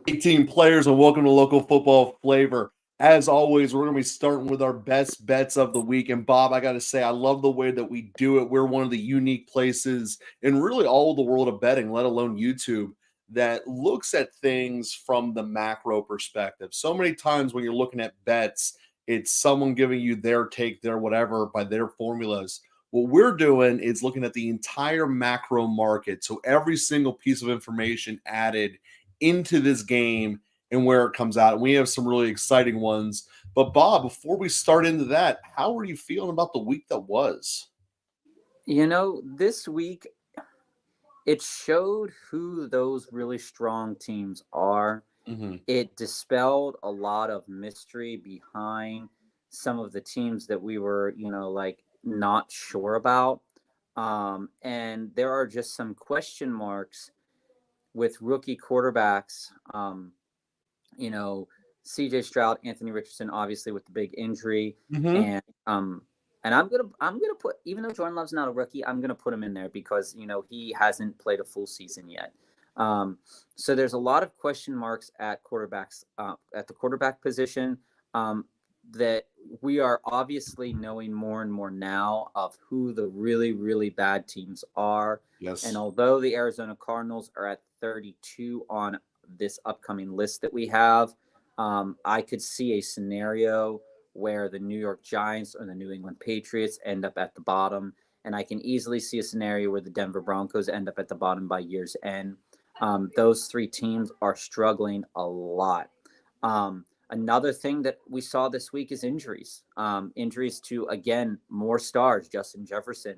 18 players, and welcome to Local Football Flavor. As always, we're going to be starting with our best bets of the week. And Bob, I got to say, I love the way that we do it. We're one of the unique places in really all of the world of betting, let alone YouTube, that looks at things from the macro perspective. So many times when you're looking at bets, it's someone giving you their take, their whatever by their formulas. What we're doing is looking at the entire macro market. So every single piece of information added into this game and where it comes out. And we have some really exciting ones. But Bob, before we start into that, how are you feeling about the week that was? This week it showed who those really strong teams are. Mm-hmm. It dispelled a lot of mystery behind some of the teams that we were, not sure about. And there are just some question marks with rookie quarterbacks. CJ Stroud, Anthony Richardson, obviously with the big injury, Mm-hmm. and I'm gonna put, even though Jordan Love's not a rookie, I'm gonna put him in there because he hasn't played a full season yet. So there's a lot of question marks at quarterbacks, at the quarterback position, that we are obviously knowing more and more now of who the really, really bad teams are. Yes. And although the Arizona Cardinals are at 32 on this upcoming list that we have, I could see a scenario where the New York Giants or the New England Patriots end up at the bottom. And I can easily see a scenario where the Denver Broncos end up at the bottom by year's end. Those three teams are struggling a lot. Another thing that we saw this week is injuries. Injuries to, again, more stars. Justin Jefferson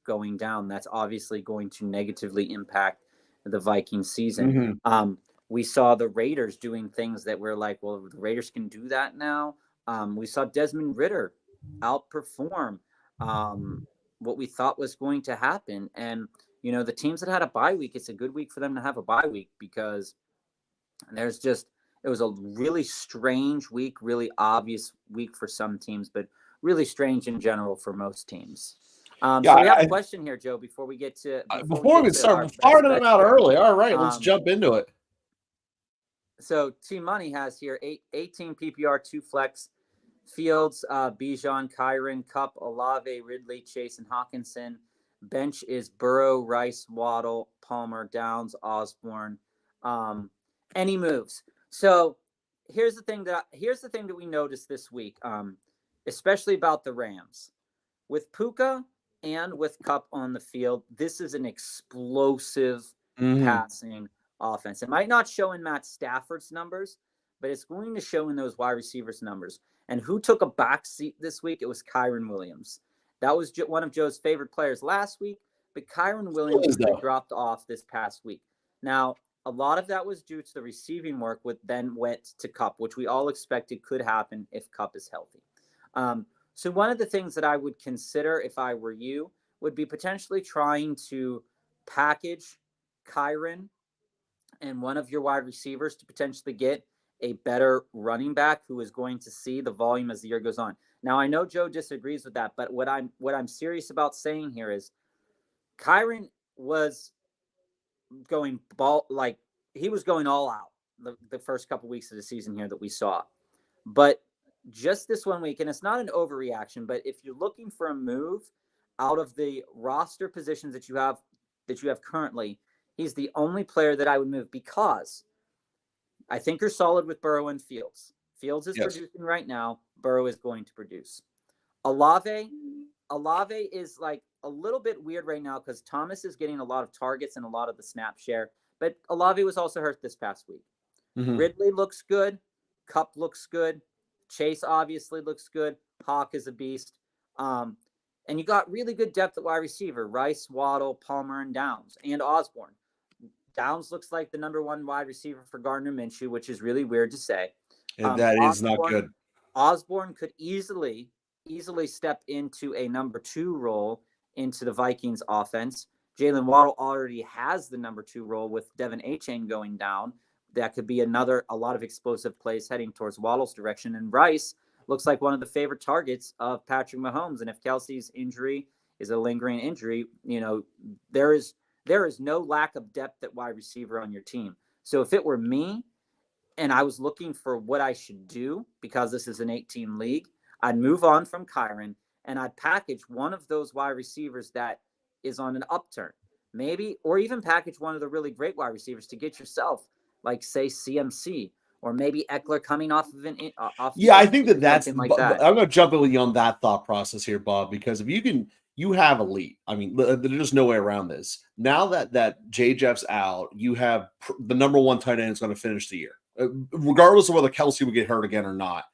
going down. That's obviously going to negatively impact the Viking season. Mm-hmm. We saw the Raiders doing things that we're like, well, the Raiders can do that now. We saw Desmond Ridder outperform what we thought was going to happen. And, the teams that had a bye week, it's a good week for them to have a bye week because it was a really strange week, really obvious week for some teams, but really strange in general for most teams. So we have a question here, Joe, before we get to before we start firing them out early. All right, let's jump into it. So Team Money has here 18 PPR, 2 flex, Fields, Bijan, Kyron, Cup, Olave, Ridley, Chase, and Hawkinson. Bench is Burrow, Rice, Waddle, Palmer, Downs, Osborne. Any moves? So here's the thing that we noticed this week, especially about the Rams. With Puka and with Cup on the field, this is an explosive passing offense. It might not show in Matt Stafford's numbers, but it's going to show in those wide receivers' numbers. And who took a back seat this week? It was Kyron Williams. That was one of Joe's favorite players last week, but Kyron Williams dropped off this past week. Now, a lot of that was due to the receiving work, which then went to Cup, which we all expected could happen if Cup is healthy. So one of the things that I would consider if I were you would be potentially trying to package Kyron and one of your wide receivers to potentially get a better running back who is going to see the volume as the year goes on. Now, I know Joe disagrees with that, but what I'm serious about saying here is Kyron was going he was going all out the first couple weeks of the season here that we saw. But just this 1 week, and it's not an overreaction, but if you're looking for a move out of the roster positions that you have currently, he's the only player that I would move because I think you're solid with Burrow and Fields. Fields is producing right now. Burrow is going to produce. Olave is like a little bit weird right now because Thomas is getting a lot of targets and a lot of the snap share, but Olave was also hurt this past week. Mm-hmm. Ridley looks good. Cup looks good. Chase obviously looks good. Hawk is a beast. And you got really good depth at wide receiver. Rice, Waddle, Palmer, and Downs, and Osborne. Downs looks like the number one wide receiver for Gardner Minshew, which is really weird to say. That is not good. Osborne could easily step into a number 2 role into the Vikings offense. Jalen Waddle already has the number 2 role with Devin Achane going down. That could be a lot of explosive plays heading towards Waddle's direction. And Rice looks like one of the favorite targets of Patrick Mahomes. And if Kelsey's injury is a lingering injury, there is no lack of depth at wide receiver on your team. So if it were me, and I was looking for what I should do because this is an 18 league, I'd move on from Kyron and I'd package one of those wide receivers that is on an upturn, maybe, or even package one of the really great wide receivers to get yourself, like, say, CMC, or maybe Eckler coming off of Yeah, I an think injury, that's. something like that. I'm going to jump in with you on that thought process here, Bob, because if you have elite. I mean, there's no way around this. Now that J. Jeff's out, you have the number one tight end is going to finish the year, regardless of whether Kelsey would get hurt again or not.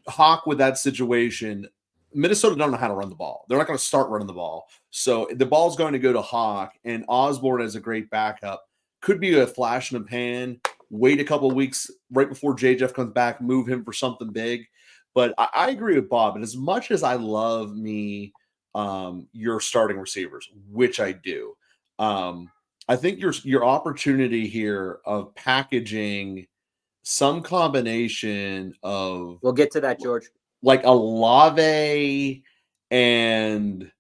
Hawk with that situation, Minnesota don't know how to run the ball. They're not going to start running the ball. So the ball's going to go to Hawk, and Osborne as a great backup could be a flash in the pan. Wait a couple of weeks right before J. Jeff comes back, move him for something big. But I agree with Bob. And as much as I love your starting receivers, which I do, I think your opportunity here of packaging some combination of, We'll get to that, George. like Olave and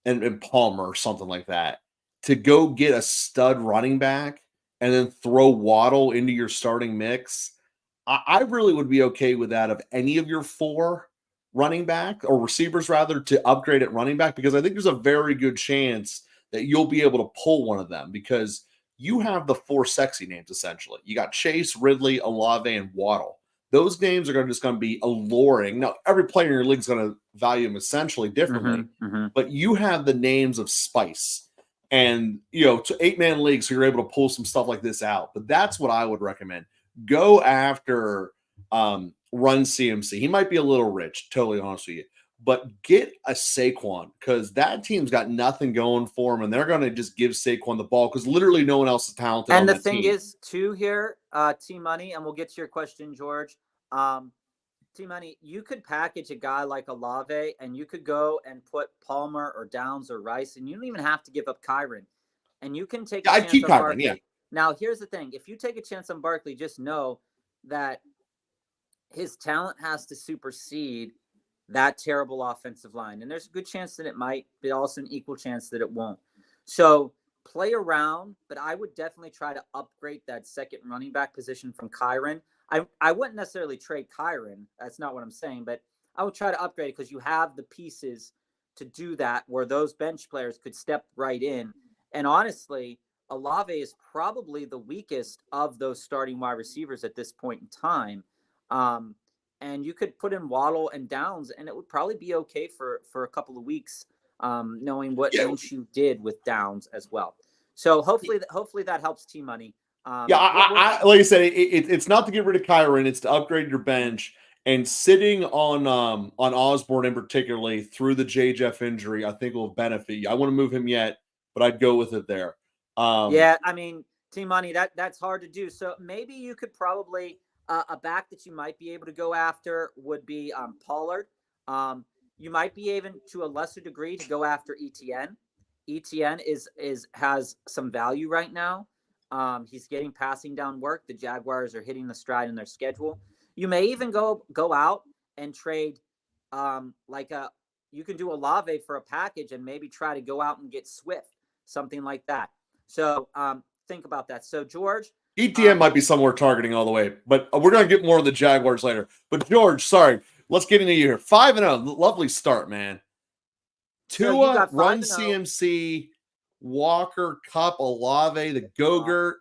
Palmer or something like that, to go get a stud running back and then throw Waddle into your starting mix. I really would be okay with that of any of your 4 running back or receivers, rather, to upgrade at running back, because I think there's a very good chance that you'll be able to pull one of them, because you have the 4 sexy names essentially. You got Chase, Ridley, Olave, and Waddle. Those names are just going to be alluring. Now, every player in your league is going to value them essentially differently, but you have the names of spice. And, to 8-man leagues, so you're able to pull some stuff like this out. But that's what I would recommend. Go after Run CMC. He might be a little rich, totally honest with you. But get a Saquon, because that team's got nothing going for him, and they're going to just give Saquon the ball because literally no one else is talented. And the thing is, too, here, T-Money, and we'll get to your question, George. T-Money, you could package a guy like Olave, and you could go and put Palmer or Downs or Rice, and you don't even have to give up Kyron. And you can take a chance on Barkley. Yeah. Now, here's the thing. If you take a chance on Barkley, just know that his talent has to supersede that terrible offensive line. And there's a good chance that it might, but also an equal chance that it won't. So play around, but I would definitely try to upgrade that second running back position from Kyron. I wouldn't necessarily trade Kyron. That's not what I'm saying, but I would try to upgrade it because you have the pieces to do that, where those bench players could step right in. And honestly, Olave is probably the weakest of those starting wide receivers at this point in time. And you could put in Waddle and Downs, and it would probably be okay for a couple of weeks, knowing what Hiteshew did with Downs as well. So hopefully that helps T-Money. I like I said, it's not to get rid of Kyron, it's to upgrade your bench. And sitting on Osborne in particularly through the J. Jeff injury, I think will benefit you. I wouldn't move him yet, but I'd go with it there. I mean, T-Money, that's hard to do. So maybe you could probably a back that you might be able to go after would be Pollard. You might be able to a lesser degree to go after ETN. ETN has some value right now. He's getting passing down work. The Jaguars are hitting the stride in their schedule. You may even go out and trade you can do Olave for a package and maybe try to go out and get Swift, something like that. So think about that. So George, ETN might be somewhere targeting all the way, but we're going to get more of the Jaguars later. But George, sorry, let's get into you here. 5-0, lovely start, man. Tua, Run CMC, Walker, Kupp, Olave, the Gogurt,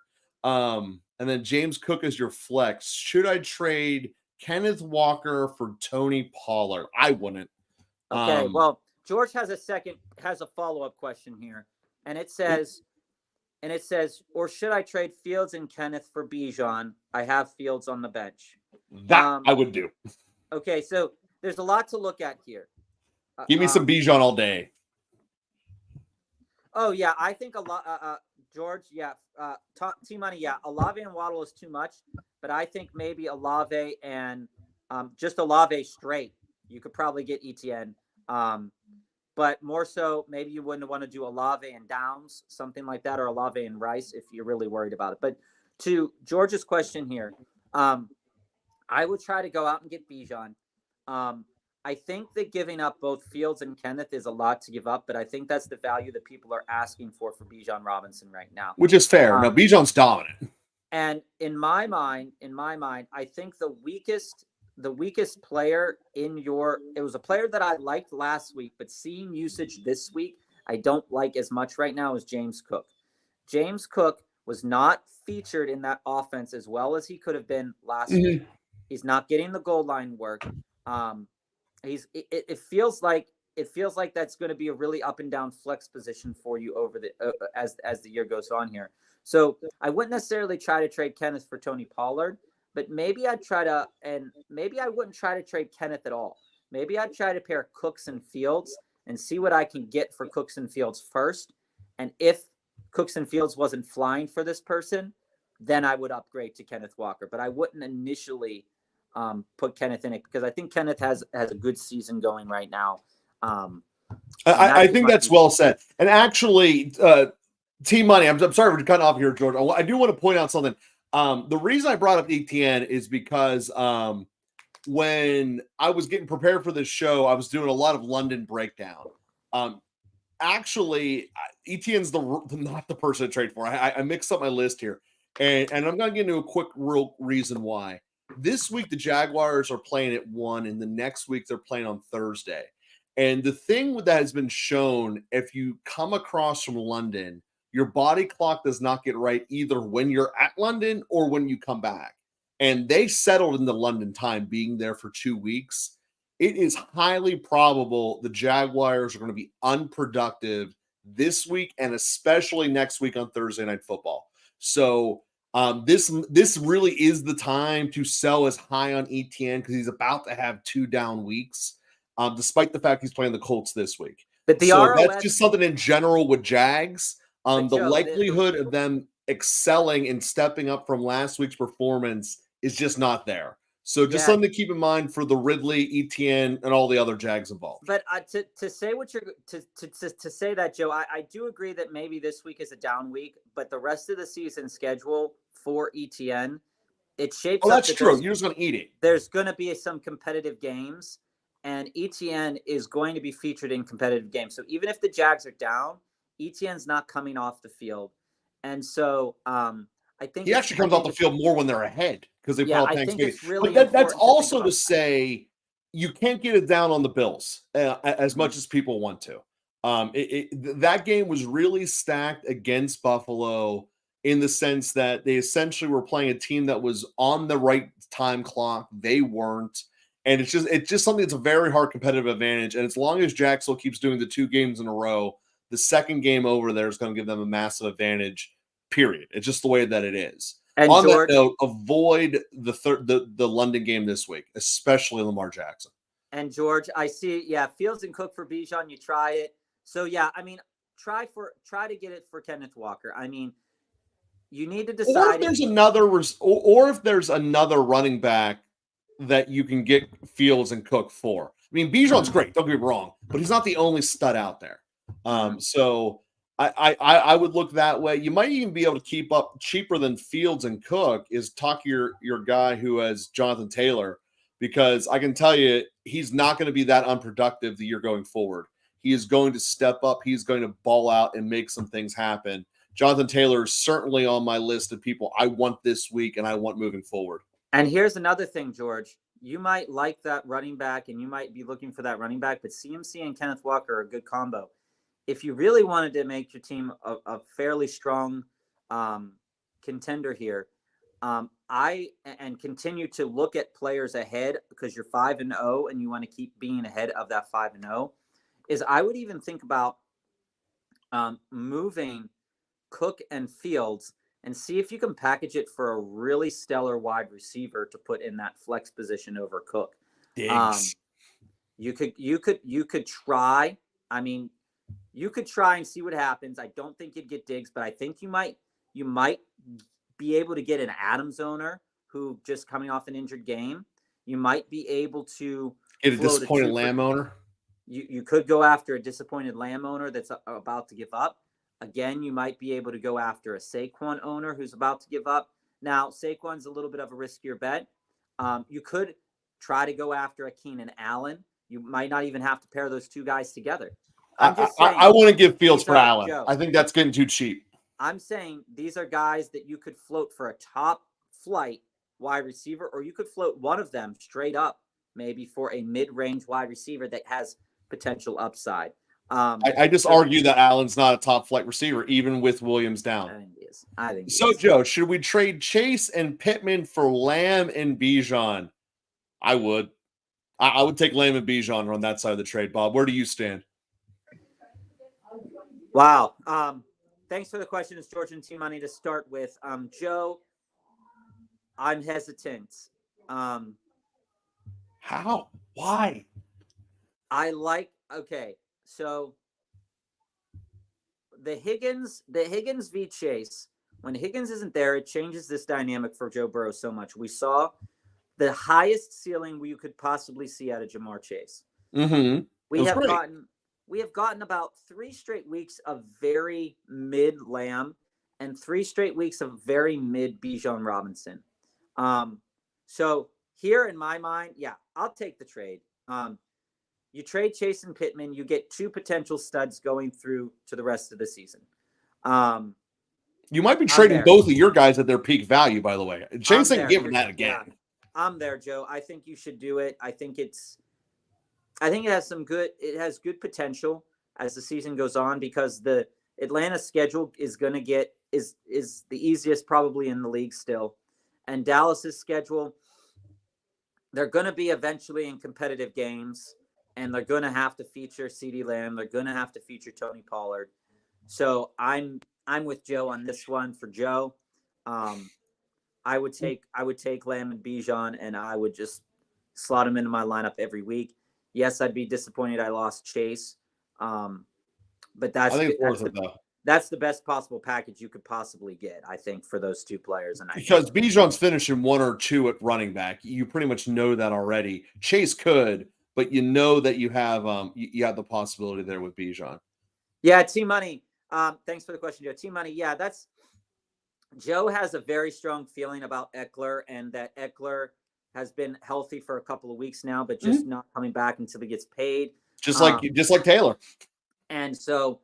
and then James Cook is your flex. Should I trade Kenneth Walker for Tony Pollard? I wouldn't. Okay, well, George has a follow-up question here, and it says, or should I trade Fields and Kenneth for Bijan? I have Fields on the bench. That I would do. Okay, so there's a lot to look at here. Give me some Bijan all day. Oh, yeah, I think a lot, George, yeah. T-Money, yeah, Olave and Waddle is too much, but I think maybe Olave and just Olave straight. You could probably get ETN. But more so, maybe you wouldn't want to do Olave and Downs, something like that, or Olave and Rice if you're really worried about it. But to George's question here, I would try to go out and get Bijan. I think that giving up both Fields and Kenneth is a lot to give up, but I think that's the value that people are asking for Bijan Robinson right now. Which is fair. No, Bijan's dominant. And in my mind, I think the weakest player it was a player that I liked last week, but seeing usage this week, I don't like as much right now, is James Cook. James Cook was not featured in that offense as well as he could have been last week. He's not getting the goal line work. It feels like that's going to be a really up and down flex position for you over the as the year goes on here. So I wouldn't necessarily try to trade Kenneth for Tony Pollard, but maybe I wouldn't try to trade Kenneth at all. Maybe I'd try to pair Cooks and Fields and see what I can get for Cooks and Fields first. And if Cooks and Fields wasn't flying for this person, then I would upgrade to Kenneth Walker. But I wouldn't initially put Kenneth in it because I think Kenneth has a good season going right now. I think that's well said. And actually, Team Money, I'm sorry for cutting off here, George. I do want to point out something. The reason I brought up ETN is because when I was getting prepared for this show, I was doing a lot of London breakdown. Actually, ETN's not the person to trade for. I mixed up my list here, and I'm going to get into a quick real reason why. This week, the Jaguars are playing at 1, and the next week they're playing on Thursday. And the thing that has been shown, if you come across from London, your body clock does not get right either when you're at London or when you come back. And they settled in the London time, being there for 2 weeks. It is highly probable the Jaguars are going to be unproductive this week and especially next week on Thursday Night Football. So this really is the time to sell as high on ETN because he's about to have 2 down weeks, despite the fact he's playing the Colts this week. But that's just something in general with Jags. The Joe, likelihood of them excelling and stepping up from last week's performance is just not there. So just something to keep in mind for the Ridley, ETN, and all the other Jags involved. But to say what you're to say that, Joe, I do agree that maybe this week is a down week, but the rest of the season schedule for ETN, it shapes. Oh, that's true. You're just going to eat it. There's going to be some competitive games, and ETN is going to be featured in competitive games. So even if the Jags are down, ETN's not coming off the field, and so I think he actually comes off the field more when they're ahead because they play on Thanksgiving. Really but that's also to say you can't get it down on the Bills as much as people want to. That game was really stacked against Buffalo in the sense that they essentially were playing a team that was on the right time clock. They weren't. And it's just something that's a very hard competitive advantage. And as long as Jacksonville keeps doing the 2 games in a row, the second game over there is going to give them a massive advantage, period. It's just the way that it is. And on George, that note, avoid the London game this week, especially Lamar Jackson. And George, I see, Fields and Cook for Bijan, you try it. So I mean, try to get it for Kenneth Walker. I mean, you need to decide. Or if there's another running back that you can get Fields and Cook for. I mean, Bijan's great, don't get me wrong, but he's not the only stud out there. So I would look that way. You might even be able to keep up cheaper than Fields and Cook is talk your guy who has Jonathan Taylor, because I can tell you he's not going to be that unproductive the year going forward. He is going to step up. He's going to ball out and make some things happen. Jonathan Taylor is certainly on my list of people I want this week and I want moving forward. And here's another thing, George. You might like that running back and you might be looking for that running back, but CMC and Kenneth Walker are a good combo. If you really wanted to make your team a fairly strong contender here, and continue to look at players ahead because you're 5-0 and you want to keep being ahead of that 5-0, is I would even think about moving Cook and Fields and see if you can package it for a really stellar wide receiver to put in that flex position over Cook. You could try. I mean, you could try and see what happens. I don't think you'd get Diggs, but I think you might be able to get an Adams owner who just coming off an injured game. You might be able to get a disappointed Lamb owner. You could go after a disappointed Lamb owner that's about to give up. Again, you might be able to go after a Saquon owner who's about to give up. Now, Saquon's a little bit of a riskier bet. You could try to go after a Keenan Allen. You might not even have to pair those two guys together. I want to give Fields for Allen. Joe. I think that's getting too cheap. I'm saying these are guys that you could float for a top flight wide receiver, or you could float one of them straight up, maybe for a mid-range wide receiver that has potential upside. I just argue that Allen's not a top flight receiver, even with Williams down. I think he is. I think he So, is. Joe, should we trade Chase and Pittman for Lamb and Bijan? I would. I would take Lamb and Bijan on that side of the trade. Bob, where do you stand? Wow. Thanks for the question. It's George and T-Money to start with. Joe, I'm hesitant. How? Why? Okay, so the Higgins v. Chase, when Higgins isn't there, it changes this dynamic for Joe Burrow so much. We saw the highest ceiling you could possibly see out of Jamar Chase. Mm-hmm. We have gotten about 3 straight weeks of very mid Lamb and 3 straight weeks of very mid Bijan Robinson. So here in my mind, yeah, I'll take the trade. You trade Chase and Pittman, you get 2 potential studs going through to the rest of the season. You might be trading both of your guys at their peak value, by the way. Chase ain't giving that again. Yeah, I'm there, Joe. I think you should do it. I think it has good potential as the season goes on, because the Atlanta schedule is going to get is the easiest probably in the league still. And Dallas's schedule, they're going to be eventually in competitive games, and they're going to have to feature CeeDee Lamb. They're going to have to feature Tony Pollard. So I'm with Joe on this one. For Joe, I would take Lamb and Bijan, and I would just slot him into my lineup every week. Yes, I'd be disappointed I lost Chase, but that's the best possible package you could possibly get, I think, for those 2 players. And because Bijan's finishing 1 or 2 at running back, you pretty much know that already. Chase could, but you know that you have the possibility there with Bijan. Yeah, T-Money. Thanks for the question, Joe. T-Money. Yeah, Joe has a very strong feeling about Eckler, and that Eckler has been healthy for a couple of weeks now, but just not coming back until he gets paid. Just like Taylor. And so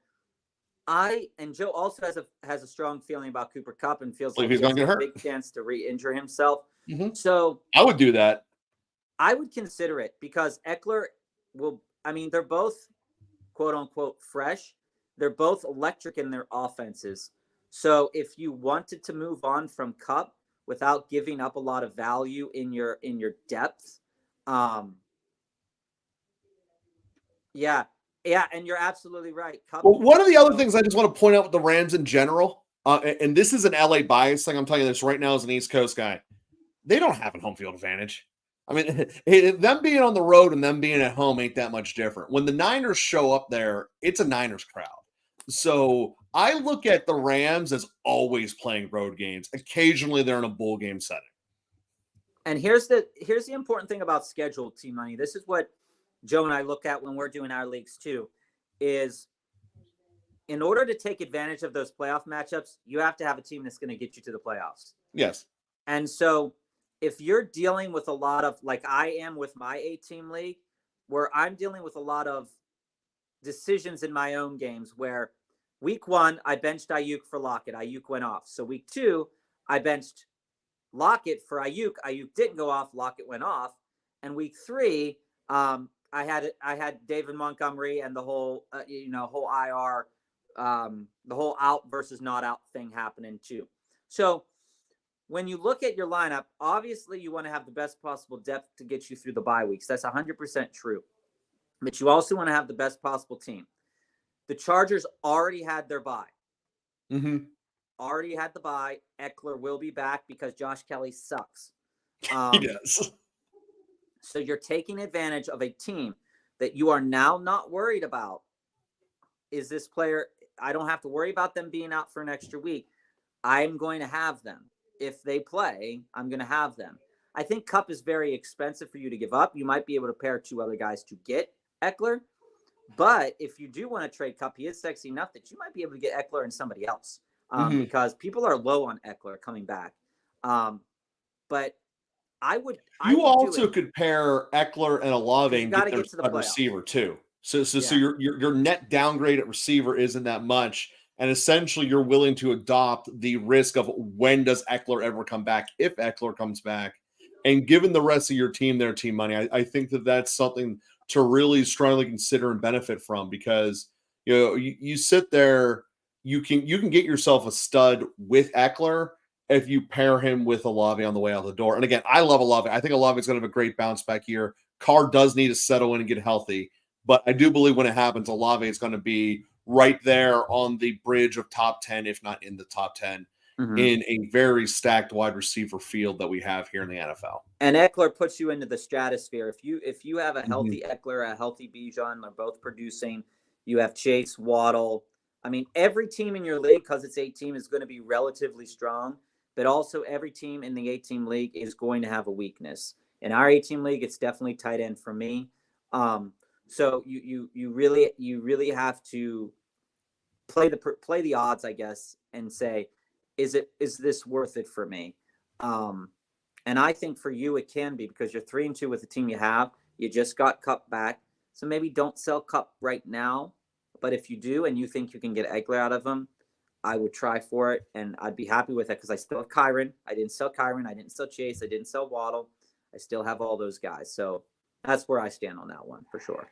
Joe also has a strong feeling about Cooper Kupp, and feels like he's going to get hurt. Big chance to re-injure himself. Mm-hmm. So I would do that. I would consider it, because Eckler they're both quote unquote fresh. They're both electric in their offenses. So if you wanted to move on from Kupp without giving up a lot of value in your depth, yeah, and you're absolutely right. Kupp, well, one of the other things I just want to point out with the Rams in general, and this is an LA bias thing, I'm telling you this right now as an East Coast guy, they don't have a home field advantage. I mean, them being on the road and them being at home ain't that much different. When the Niners show up there, it's a Niners crowd. So I look at the Rams as always playing road games. Occasionally they're in a bowl game setting. And here's the important thing about schedule, T-Money. This is what Joe and I look at when we're doing our leagues too, is in order to take advantage of those playoff matchups, you have to have a team that's going to get you to the playoffs. Yes. And so if you're dealing with a lot of, like I am with my 8-team league, where I'm dealing with a lot of decisions in my own games, where week 1, I benched Ayuk for Lockett. Ayuk went off. So week 2, I benched Lockett for Ayuk. Ayuk didn't go off. Lockett went off. And week 3, I had David Montgomery and the whole whole IR, the whole out versus not out thing happening too. So when you look at your lineup, obviously you want to have the best possible depth to get you through the bye weeks. That's 100% true. But you also want to have the best possible team. The Chargers already had their bye. Mm-hmm. Already had the bye. Eckler will be back because Josh Kelly sucks. He does. So you're taking advantage of a team that you are now not worried about. Is this player, I don't have to worry about them being out for an extra week. I'm going to have them. If they play, I'm going to have them. I think Kupp is very expensive for you to give up. You might be able to pair 2 other guys to get Eckler. But if you do want to trade Kupp, he is sexy enough that you might be able to get Eckler and somebody else, because people are low on Eckler coming back. But I would. You also could pair Eckler and Olave and get to the receiver too. So your net downgrade at receiver isn't that much. And essentially, you're willing to adopt the risk of when does Eckler ever come back, if Eckler comes back. And given the rest of your team their team money, I think that that's something to really strongly consider and benefit from, because you sit there, you can get yourself a stud with Eckler if you pair him with Olave on the way out the door. And again, I love Olave. I think Olave is going to have a great bounce back year. Carr does need to settle in and get healthy, but I do believe when it happens, Olave is going to be right there on the bridge of top 10, if not in the top 10, in a very stacked wide receiver field that we have here in the NFL. And Eckler puts you into the stratosphere. If you have a healthy Eckler, a healthy Bijan, they're both producing. You have Chase, Waddle. I mean, every team in your league, because it's 8-team, is going to be relatively strong. But also every team in the 8-team league is going to have a weakness. In our 8-team league, it's definitely tight end for me. So you really have to play the odds, I guess, and say, is this worth it for me? And I think for you it can be, because you're 3-2 with the team you have. You just got Cup back, so maybe don't sell Cup right now. But if you do and you think you can get Eckler out of him, I would try for it, and I'd be happy with it, because I still have Kyron. I didn't sell Kyron. I didn't sell Chase. I didn't sell Waddle. I still have all those guys. So that's where I stand on that one for sure.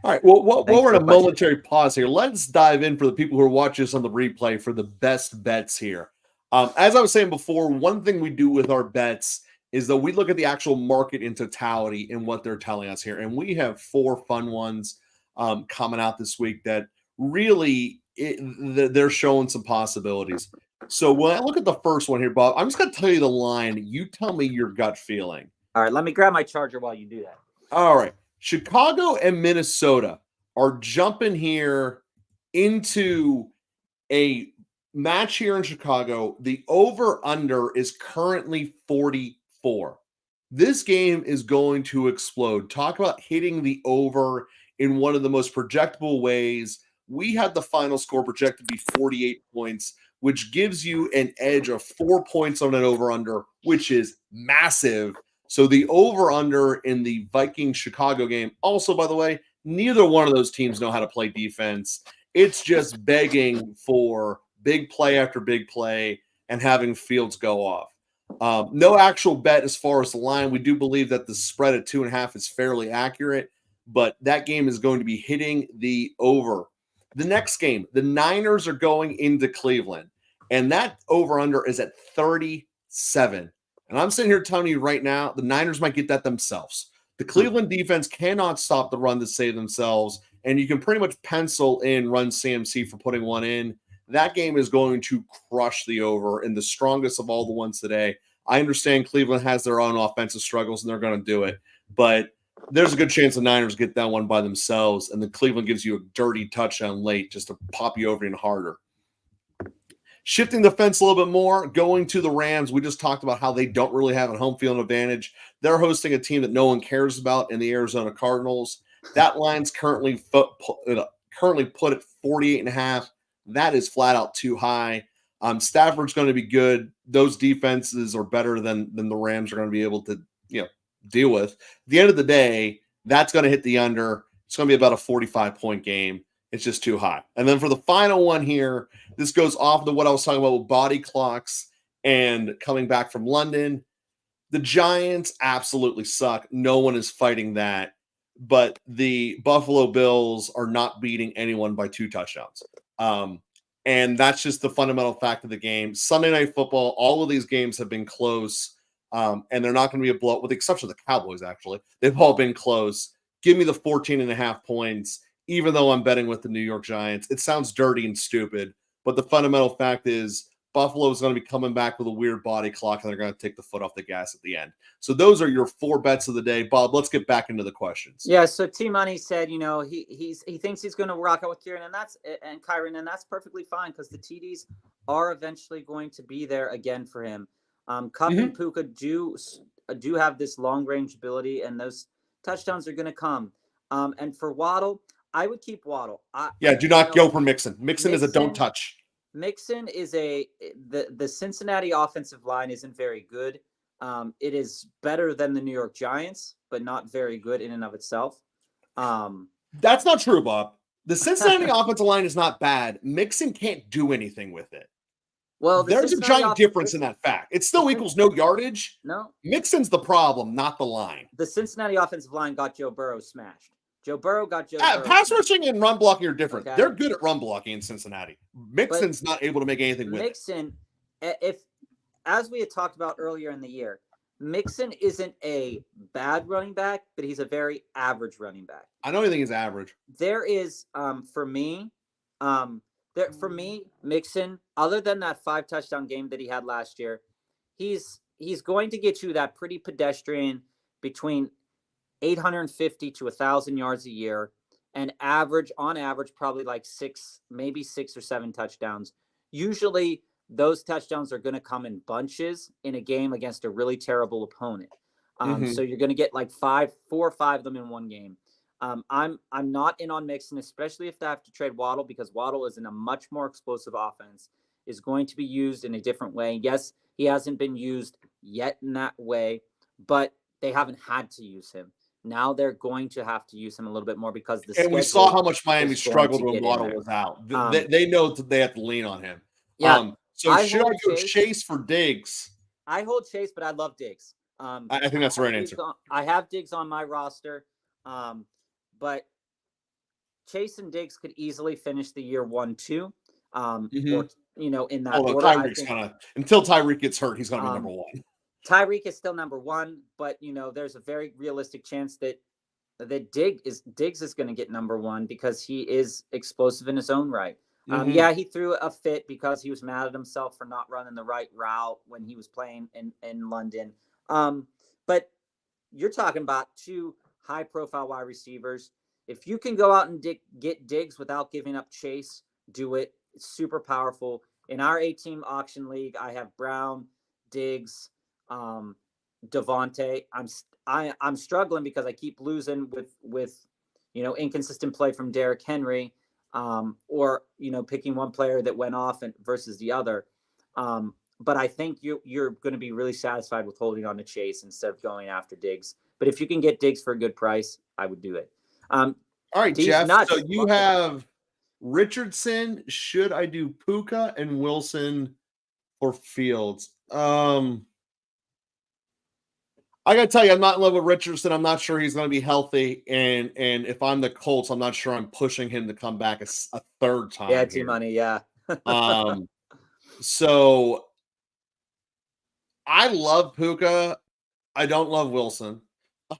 All right. Well, while we're in a momentary pause here, let's dive in for the people who are watching us on the replay for the best bets here. As I was saying before, one thing we do with our bets is that we look at the actual market in totality and what they're telling us here. And we have 4 fun ones coming out this week that really they're showing some possibilities. So when I look at the first one here, Bob, I'm just going to tell you the line. You tell me your gut feeling. All right. Let me grab my charger while you do that. All right. Chicago and Minnesota are jumping here into a match here in Chicago. The over-under is currently 44. This game is going to explode. Talk about hitting the over in one of the most projectable ways. We had the final score projected to be 48 points, which gives you an edge of 4 points on an over-under, which is massive. So the over-under in the Vikings-Chicago game, also, by the way, neither one of those teams know how to play defense. It's just begging for big play after big play and having Fields go off. No actual bet as far as the line. We do believe that the spread at 2.5 is fairly accurate, but that game is going to be hitting the over. The next game, the Niners are going into Cleveland, and that over-under is at 37. And I'm sitting here telling you right now, the Niners might get that themselves. The Cleveland defense cannot stop the run to save themselves, and you can pretty much pencil in Run CMC for putting one in. That game is going to crush the over, and the strongest of all the ones today. I understand Cleveland has their own offensive struggles, and they're going to do it, but there's a good chance the Niners get that one by themselves, and then Cleveland gives you a dirty touchdown late just to pop you over even harder. Shifting the fence a little bit more, going to the Rams. We just talked about how they don't really have a home field advantage. They're hosting a team that no one cares about in the Arizona Cardinals. That line's currently put at 48.5. That is flat out too high. Stafford's going to be good. Those defenses are better than the Rams are going to be able to deal with. At the end of the day, that's going to hit the under. It's going to be about a 45-point game. It's just too high. And then for the final one here, this goes off to what I was talking about with body clocks and coming back from London. The Giants absolutely suck. No one is fighting that. But the Buffalo Bills are not beating anyone by 2 touchdowns. And that's just the fundamental fact of the game. Sunday Night Football, all of these games have been close. And they're not going to be a blowout, with the exception of the Cowboys, actually. They've all been close. Give me the 14.5 points. Even though I'm betting with the New York Giants. It sounds dirty and stupid, but the fundamental fact is Buffalo is going to be coming back with a weird body clock, and they're going to take the foot off the gas at the end. So those are your 4 bets of the day. Bob, let's get back into the questions. Yeah, so T-Money said, he thinks he's going to rock out with Kieran and Kyron, and that's perfectly fine, because the TDs are eventually going to be there again for him. Cup and Puka do have this long-range ability, and those touchdowns are going to come. And for Waddle, I would keep Waddle. Do not go for Mixon. Mixon is a don't touch. Mixon is the Cincinnati offensive line isn't very good. It is better than the New York Giants, but not very good in and of itself. That's not true, Bob. The Cincinnati offensive line is not bad. Mixon can't do anything with it. Well, there's a giant difference in that fact. It still equals no yardage. No. Mixon's the problem, not the line. The Cincinnati offensive line got Joe Burrow smashed. Joe Burrow got Joe Burrow Pass rushing and run blocking are different. Okay. They're good at run blocking in Cincinnati. Mixon's not able to make anything with it. Mixon, as we had talked about earlier in the year, Mixon isn't a bad running back, but he's a very average running back. I don't even think he's average. There is, for me, Mixon, other than that 5 touchdown game that he had last year, he's going to get you that pretty pedestrian between 850 to 1,000 yards a year, and on average, probably like 6 or 7 touchdowns. Usually, those touchdowns are going to come in bunches in a game against a really terrible opponent. So you're going to get like 4 or 5 of them in one game. I'm not in on Mixon, especially if they have to trade Waddle, because Waddle is in a much more explosive offense, is going to be used in a different way. Yes, he hasn't been used yet in that way, but they haven't had to use him. Now they're going to have to use him a little bit more because we saw how much Miami struggled when Waddle was out. They know that they have to lean on him. Yeah. So should I go Chase for Diggs? I hold Chase, but I love Diggs. I think that's the right answer. I have Diggs on my roster, but Chase and Diggs could easily finish the year 1-2. Or in that order. Until Tyreek gets hurt, he's going to be number 1. Tyreek is still number 1, but there's a very realistic chance that Diggs is going to get number 1 because he is explosive in his own right. Yeah, he threw a fit because he was mad at himself for not running the right route when he was playing in London. But you're talking about 2 high-profile wide receivers. If you can go out and get Diggs without giving up Chase, do it. It's super powerful. In our 8-team auction league, I have Brown, Diggs, Devontae. I'm struggling because I keep losing with inconsistent play from Derrick Henry, or picking one player that went off versus the other. But I think you're going to be really satisfied with holding on to Chase instead of going after Diggs. But if you can get Diggs for a good price, I would do it. All right, Jeff. So you have Richardson. Should I do Puka and Wilson for Fields? I gotta tell you, I'm not in love with Richardson. I'm not sure he's going to be healthy, and if I'm the Colts, I'm not sure I'm pushing him to come back a third time. Yeah, T-Money, yeah. So I love Puka. I don't love Wilson.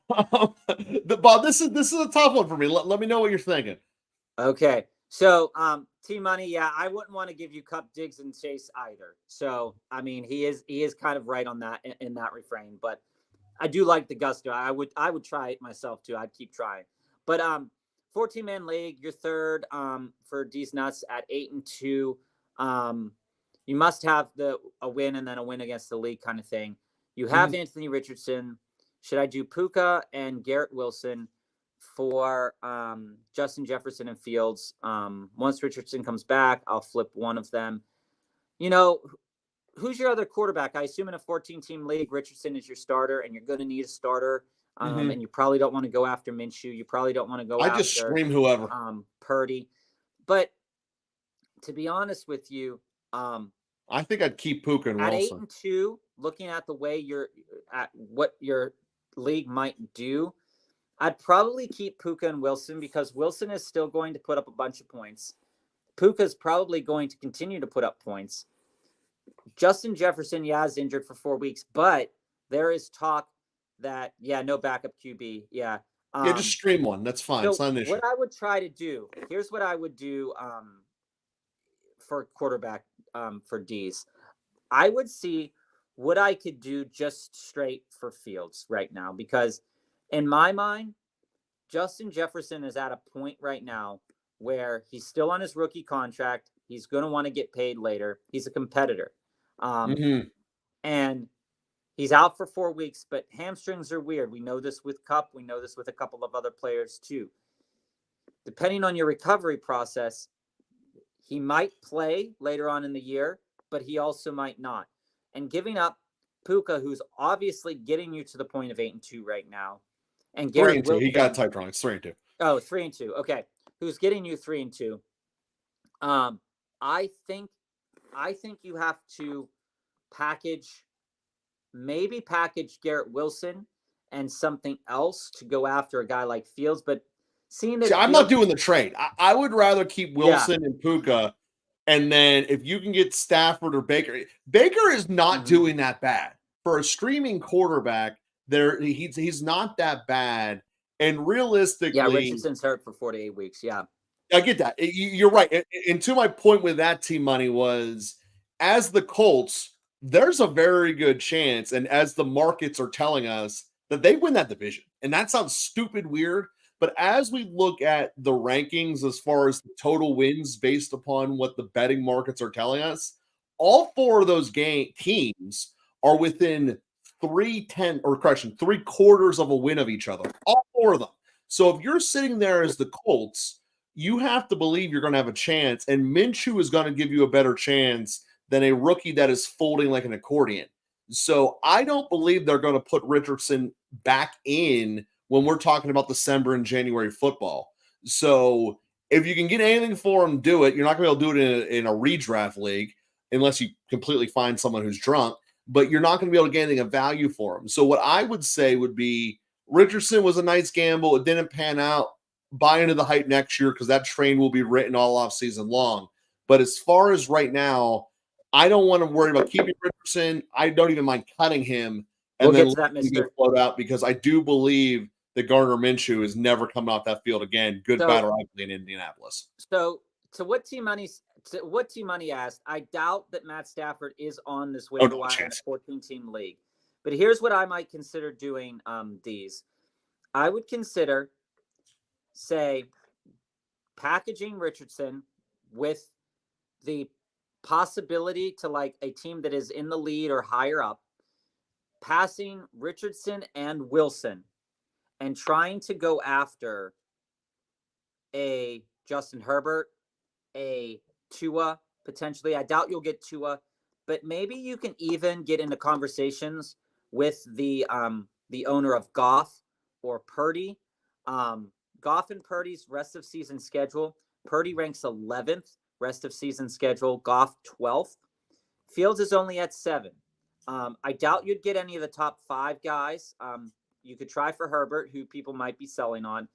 Bob, this is a tough one for me. Let me know what you're thinking. Okay, so T-Money, yeah, I wouldn't want to give you Cup, Diggs, and Chase either. So I mean, he is kind of right on that in that refrain, but I do like the gusto. I would try it myself too. I'd keep trying. But 14-man league, you're third for D's Nuts at 8-2. You must have a win and then a win against the league kind of thing. You have Anthony Richardson. Should I do Puka and Garrett Wilson for Justin Jefferson and Fields? Once Richardson comes back, I'll flip one of them. Who's your other quarterback? I assume in a 14-team league, Richardson is your starter, and you're going to need a starter. And you probably don't want to go after Minshew. You probably don't want to go after just scream whoever. Purdy. But to be honest with you, I think I'd keep Puka and Wilson. At 8-2, looking at the way what your league might do, I'd probably keep Puka and Wilson because Wilson is still going to put up a bunch of points. Puka's probably going to continue to put up points. Justin Jefferson, is injured for 4 weeks, but there is talk that, no backup QB. Yeah. Just stream one. That's fine. It's not an issue. What I would try to do, here's what I would do for quarterback for D's. I would see what I could do just straight for Fields right now, because in my mind, Justin Jefferson is at a point right now where he's still on his rookie contract. He's going to want to get paid later. He's a competitor. And he's out for 4 weeks, but hamstrings are weird. We know this with Kupp. We know this with a couple of other players too. Depending on your recovery process, he might play later on in the year, but he also might not. And giving up Puka, who's obviously getting you to the point of 8-2 right now, and Garrett 3-2. He got typed wrong. It's 3-2. Oh, 3-2. Okay. who's getting you 3-2. I think you have to maybe package Garrett Wilson and something else to go after a guy like Fields. But seeing that I'm not doing the trade. I would rather keep Wilson and Puka, and then if you can get Stafford or Baker. Baker is not doing that bad for a streaming quarterback. He's not that bad, and realistically, Richardson's hurt for 4 to 8 weeks. Yeah, I get that. You're right. And to my point with that team money was, as the Colts, there's a very good chance, and as the markets are telling us, that they win that division. And that sounds stupid weird, but as we look at the rankings as far as the total wins based upon what the betting markets are telling us, all four of those teams are within 3/4 of a win of each other. All four of them. So if you're sitting there as the Colts, you have to believe you're going to have a chance, and Minshew is going to give you a better chance than a rookie that is folding like an accordion. So I don't believe they're going to put Richardson back in when we're talking about December and January football. So if you can get anything for him, do it. You're not going to be able to do it in a redraft league unless you completely find someone who's drunk, but you're not going to be able to get anything of value for him. So what I would say would be Richardson was a nice gamble. It didn't pan out. Buy into the hype next year because that train will be written all off season long. But as far as right now, I don't want to worry about keeping Richardson. I don't even mind cutting him and we'll then get to that, Mister. Float out, because I do believe that Gardner Minshew is never coming off that field again. Good, bad, or ugly in Indianapolis. So to what T Money asked, I doubt that Matt Stafford is on this waiver wire in a 14-team league. But here's what I might consider doing. I would consider, say, packaging Richardson with the possibility to like a team that is in the lead or higher up, passing Richardson and Wilson and trying to go after a Justin Herbert, a Tua potentially. I doubt you'll get Tua, but maybe you can even get into conversations with the owner of Goff or Purdy. Goff and Purdy's rest of season schedule. Purdy ranks 11th rest of season schedule. Goff 12th. Fields is only at 7. I doubt you'd get any of the top 5 guys. You could try for Herbert, who people might be selling on.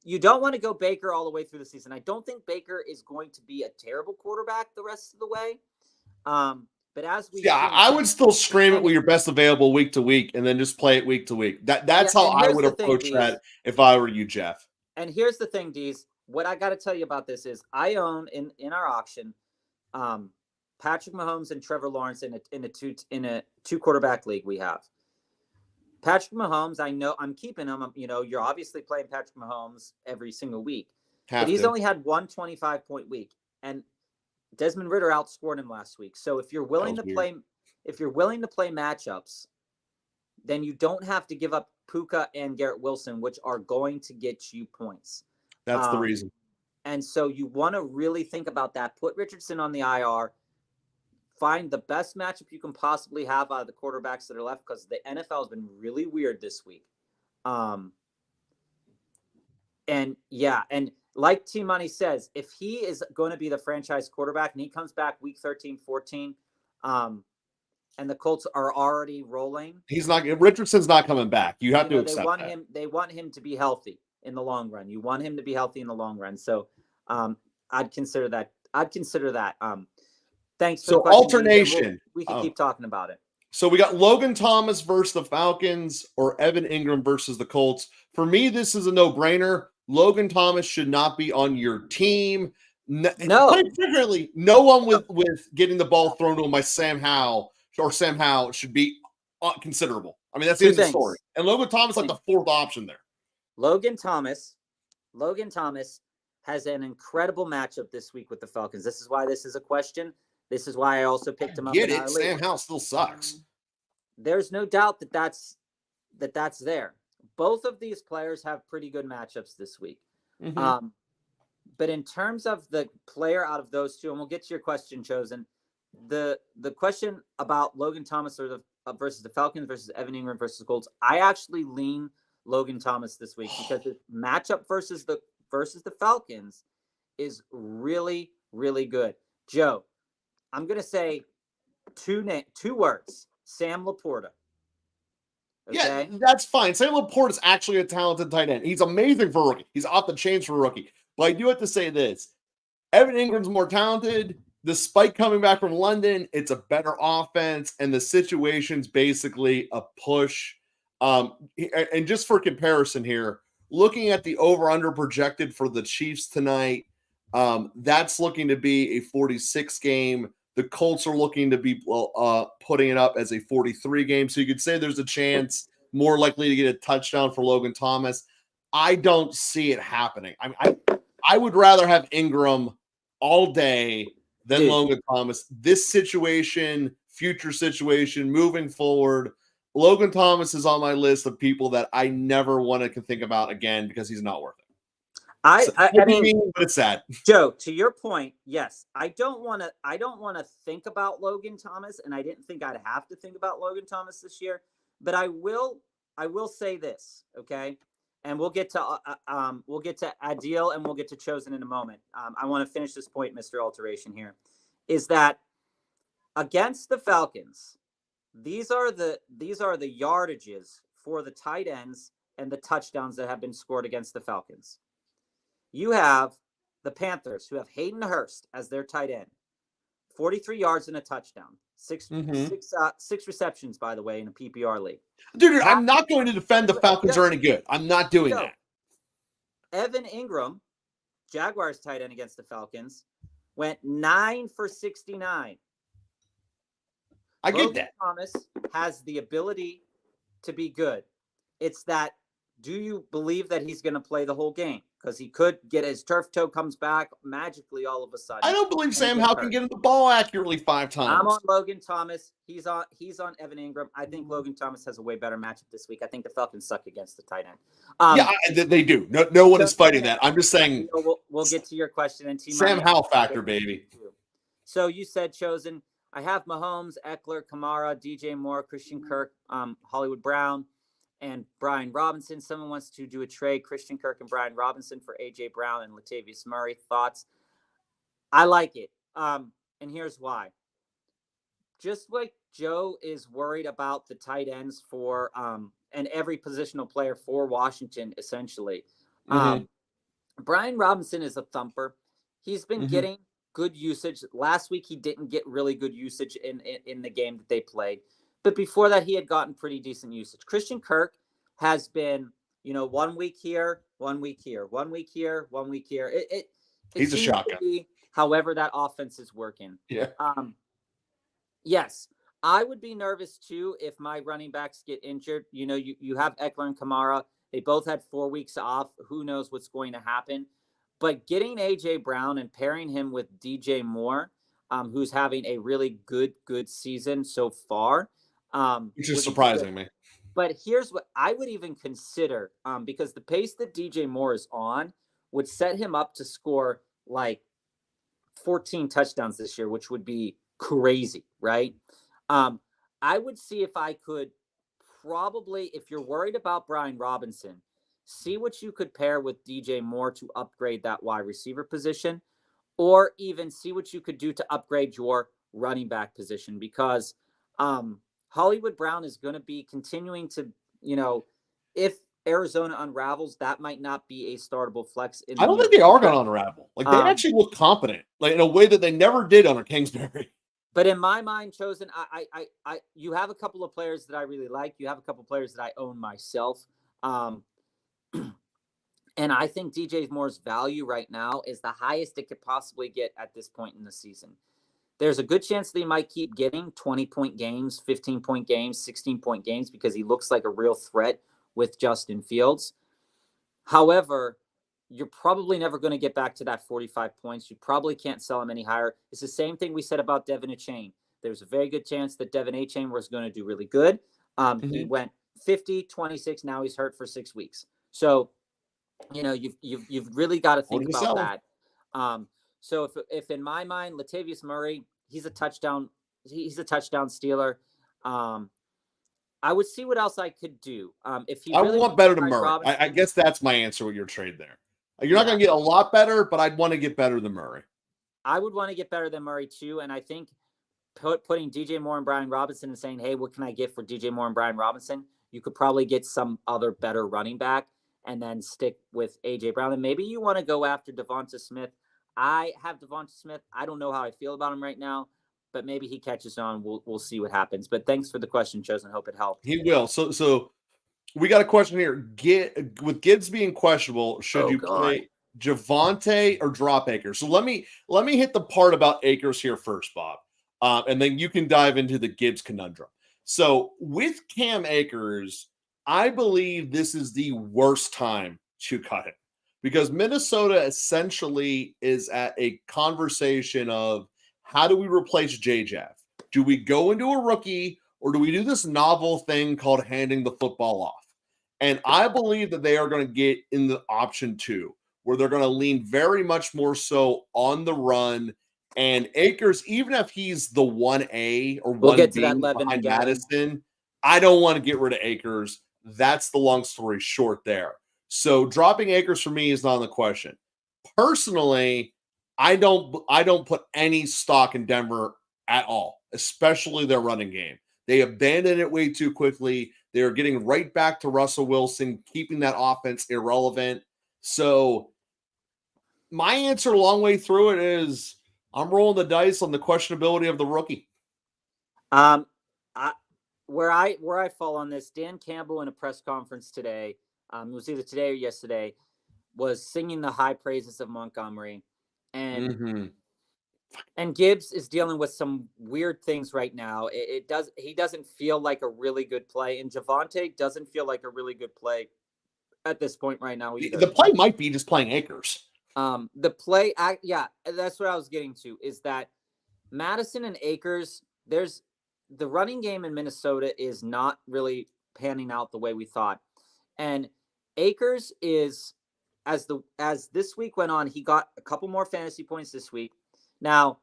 You don't want to go Baker all the way through the season. I don't think Baker is going to be a terrible quarterback the rest of the way. But as we I would still stream it with your best available week to week, and then just play it week to week. That's how I would approach that if I were you, Jeff. And here's the thing, Deez. What I got to tell you about this is I own in our auction Patrick Mahomes and Trevor Lawrence in a 2 quarterback league we have. Patrick Mahomes, I know I'm keeping him. You're obviously playing Patrick Mahomes every single week, but he's only had one 25-point week, and Desmond Ridder outscored him last week. So if you're willing to play matchups, then you don't have to give up Puka and Garrett Wilson, which are going to get you points. That's the reason. And so you want to really think about that. Put Richardson on the IR. Find the best matchup you can possibly have out of the quarterbacks that are left, because the NFL has been really weird this week. And like T Money says, if he is going to be the franchise quarterback and he comes back week 13, 14, and the Colts are already rolling, Richardson's not coming back. You have to accept that. They want him to be healthy in the long run. You want him to be healthy in the long run. So I'd consider that. Thanks for the question. Alternation. We can keep talking about it. So we got Logan Thomas versus the Falcons or Evan Ingram versus the Colts. For me, this is a no-brainer. Logan Thomas should not be on your team. No. Particularly, no one with getting the ball thrown to him by Sam Howell should be considerable. I mean, that's the end of the story. And Logan Thomas like the 4th option there. Logan Thomas has an incredible matchup this week with the Falcons. This is why this is a question. This is why I also picked him up. Get it? Sam Howell still sucks. There's no doubt that's there. Both of these players have pretty good matchups this week. Mm-hmm. But in terms of the player out of those two, and we'll get to your question, Chosen, the question about Logan Thomas versus the Falcons versus Evan Ingram versus the Colts, I actually lean Logan Thomas this week because the matchup versus the versus the Falcons is really, really good. Joe, I'm going to say two words, Sam Laporta. Yeah, Okay. that's fine. Sam Laporte is actually a talented tight end. He's amazing for a rookie. He's off the chains for a rookie. But I do have to say this. Evan Ingram's more talented. Despite coming back from London, it's a better offense, and the situation's basically a push. And just for comparison here, looking at the over-under projected for the Chiefs tonight, that's looking to be a 46 game. The Colts are looking to be putting it up as a 43 game. So you could say there's a chance more likely to get a touchdown for Logan Thomas. I don't see it happening. I would rather have Ingram all day than Logan Thomas. This situation, future situation, moving forward, Logan Thomas is on my list of people that I never want to think about again because he's not worth it. I mean, but it's sad. Joe, to your point, yes, I don't want to think about Logan Thomas, and I didn't think I'd have to think about Logan Thomas this year, but I will say this, okay? And we'll get to Adil and we'll get to Chosen in a moment. I want to finish this point, Mr. Alteration here, is that against the Falcons, these are the yardages for the tight ends and the touchdowns that have been scored against the Falcons. You have the Panthers, who have Hayden Hurst as their tight end, 43 yards and a touchdown, six receptions, by the way, in a PPR league. Dude, I'm not going to defend the Falcons are any good. I'm not doing that. Evan Ingram, Jaguars tight end against the Falcons, went 9 for 69. I get that. Thomas has the ability to be good. It's that, do you believe that he's going to play the whole game? Because he could get his turf toe comes back magically all of a sudden. I don't believe Sam Howell can get him the ball accurately 5 times. I'm on Logan Thomas. He's on Evan Ingram. I think Logan Thomas has a way better matchup this week. I think the Falcons suck against the tight end. They do. No one is fighting that. I'm just saying. We'll get to your question. And Sam Howell factor, baby. So you said Chosen. I have Mahomes, Eckler, Kamara, DJ Moore, Christian Kirk, Hollywood Brown, and Brian Robinson. Someone wants to do a trade, Christian Kirk and Brian Robinson for A.J. Brown and Latavius Murray. Thoughts? I like it. And here's why. Just like Joe is worried about the tight ends for and every positional player for Washington, essentially. Brian Robinson is a thumper. He's been getting good usage. Last week, he didn't get really good usage in the game that they played. But before that, he had gotten pretty decent usage. Christian Kirk has been, 1 week here, 1 week here, 1 week here, 1 week here. He's a shotgun. However, that offense is working. Yeah. Yes, I would be nervous too if my running backs get injured. You have Eckler and Kamara. They both had 4 weeks off. Who knows what's going to happen? But getting A.J. Brown and pairing him with DJ Moore, who's having a really good season so far. Which is surprising me. But here's what I would even consider, because the pace that DJ Moore is on would set him up to score like 14 touchdowns this year, which would be crazy, right? I would see if I could probably, if you're worried about Brian Robinson, see what you could pair with DJ Moore to upgrade that wide receiver position, or even see what you could do to upgrade your running back position, because Hollywood Brown is going to be continuing to, if Arizona unravels, that might not be a startable flex. I don't think they are going to unravel. Like, they actually look competent, like in a way that they never did under Kingsbury. But in my mind, Chosen, you have a couple of players that I really like. You have a couple of players that I own myself. And I think DJ Moore's value right now is the highest it could possibly get at this point in the season. There's a good chance that he might keep getting 20-point games, 15-point games, 16-point games, because he looks like a real threat with Justin Fields. However, you're probably never going to get back to that 45 points. You probably can't sell him any higher. It's the same thing we said about Devin Achane. There's a very good chance that Devin Achane was going to do really good. He went 50, 26. Now he's hurt for 6 weeks. So, you've really got to think about that. So if in my mind, Latavius Murray, he's a touchdown stealer. I would see what else I could do. If he really want better to Murray. I guess that's my answer with your trade there. You're not going to get a lot better, but I'd want to get better than Murray. I would want to get better than Murray too, and I think putting DJ Moore and Brian Robinson and saying, hey, what can I get for DJ Moore and Brian Robinson? You could probably get some other better running back and then stick with A.J. Brown. And maybe you want to go after Devonta Smith. I have Devonta Smith. I don't know how I feel about him right now, but maybe he catches on. We'll see what happens. But thanks for the question, Chosen. Hope it helped. He will. So we got a question here. With Gibbs being questionable, should you play Javonte or drop Akers? So let me hit the part about Akers here first, Bob, and then you can dive into the Gibbs conundrum. So with Cam Akers, I believe this is the worst time to cut him because Minnesota essentially is at a conversation of how do we replace J-Jeff? Do we go into a rookie or do we do this novel thing called handing the football off? And I believe that they are going to get in the option 2, where they're going to lean very much more so on the run. And Akers, even if he's the 1A or 1B behind Madison, I don't want to get rid of Akers. That's the long story short there. So dropping Akers for me is not on the question. Personally, I don't put any stock in Denver at all, especially their running game. They abandoned it way too quickly. They are getting right back to Russell Wilson, keeping that offense irrelevant. So my answer a long way through it is I'm rolling the dice on the questionability of the rookie. Where I fall on this, Dan Campbell in a press conference today, it was either today or yesterday, was singing the high praises of Montgomery. And and Gibbs is dealing with some weird things right now. He doesn't feel like a really good play, and Javonte doesn't feel like a really good play at this point right now either. The play might be just playing Akers. That's what I was getting to, is that Madison and Akers, the running game in Minnesota is not really panning out the way we thought. And Akers is, as this week went on, he got a couple more fantasy points this week. Now,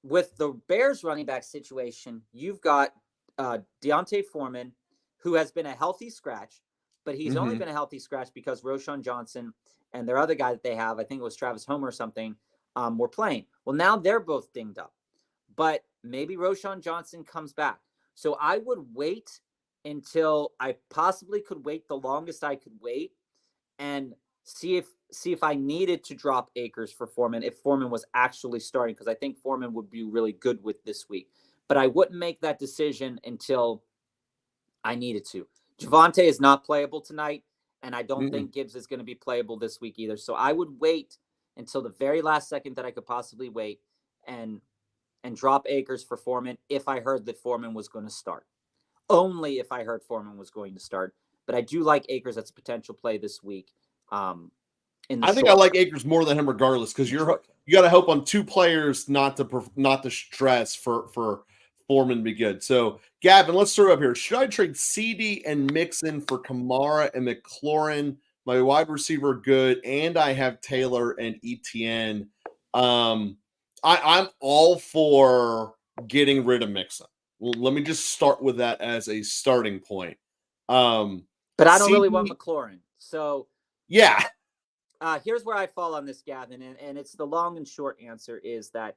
with the Bears running back situation, you've got Deontay Foreman, who has been a healthy scratch, but he's only been a healthy scratch because Roschon Johnson and their other guy that they have, I think it was Travis Homer or something, were playing. Well, now they're both dinged up, but maybe Roschon Johnson comes back. So I would wait until I possibly could wait the longest I could wait and see if I needed to drop Akers for Foreman, if Foreman was actually starting, because I think Foreman would be really good with this week. But I wouldn't make that decision until I needed to. Javonte is not playable tonight, and I don't think Gibbs is going to be playable this week either. So I would wait until the very last second that I could possibly wait and drop Akers for Foreman if I heard that Foreman was going to start. Only if I heard Foreman was going to start. But I do like Akers as a potential play this week. I think I like Akers more than him regardless, because you got to hope on 2 players not to stress for Foreman to be good. So Gavin, let's throw up here. Should I trade CD and Mixon for Kamara and McLaurin? My wide receiver good, and I have Taylor and ETN. I'm all for getting rid of Mixon. Well, let me just start with that as a starting point. But I don't really want McLaurin. So yeah. Here's where I fall on this, Gavin, and it's the long and short answer is that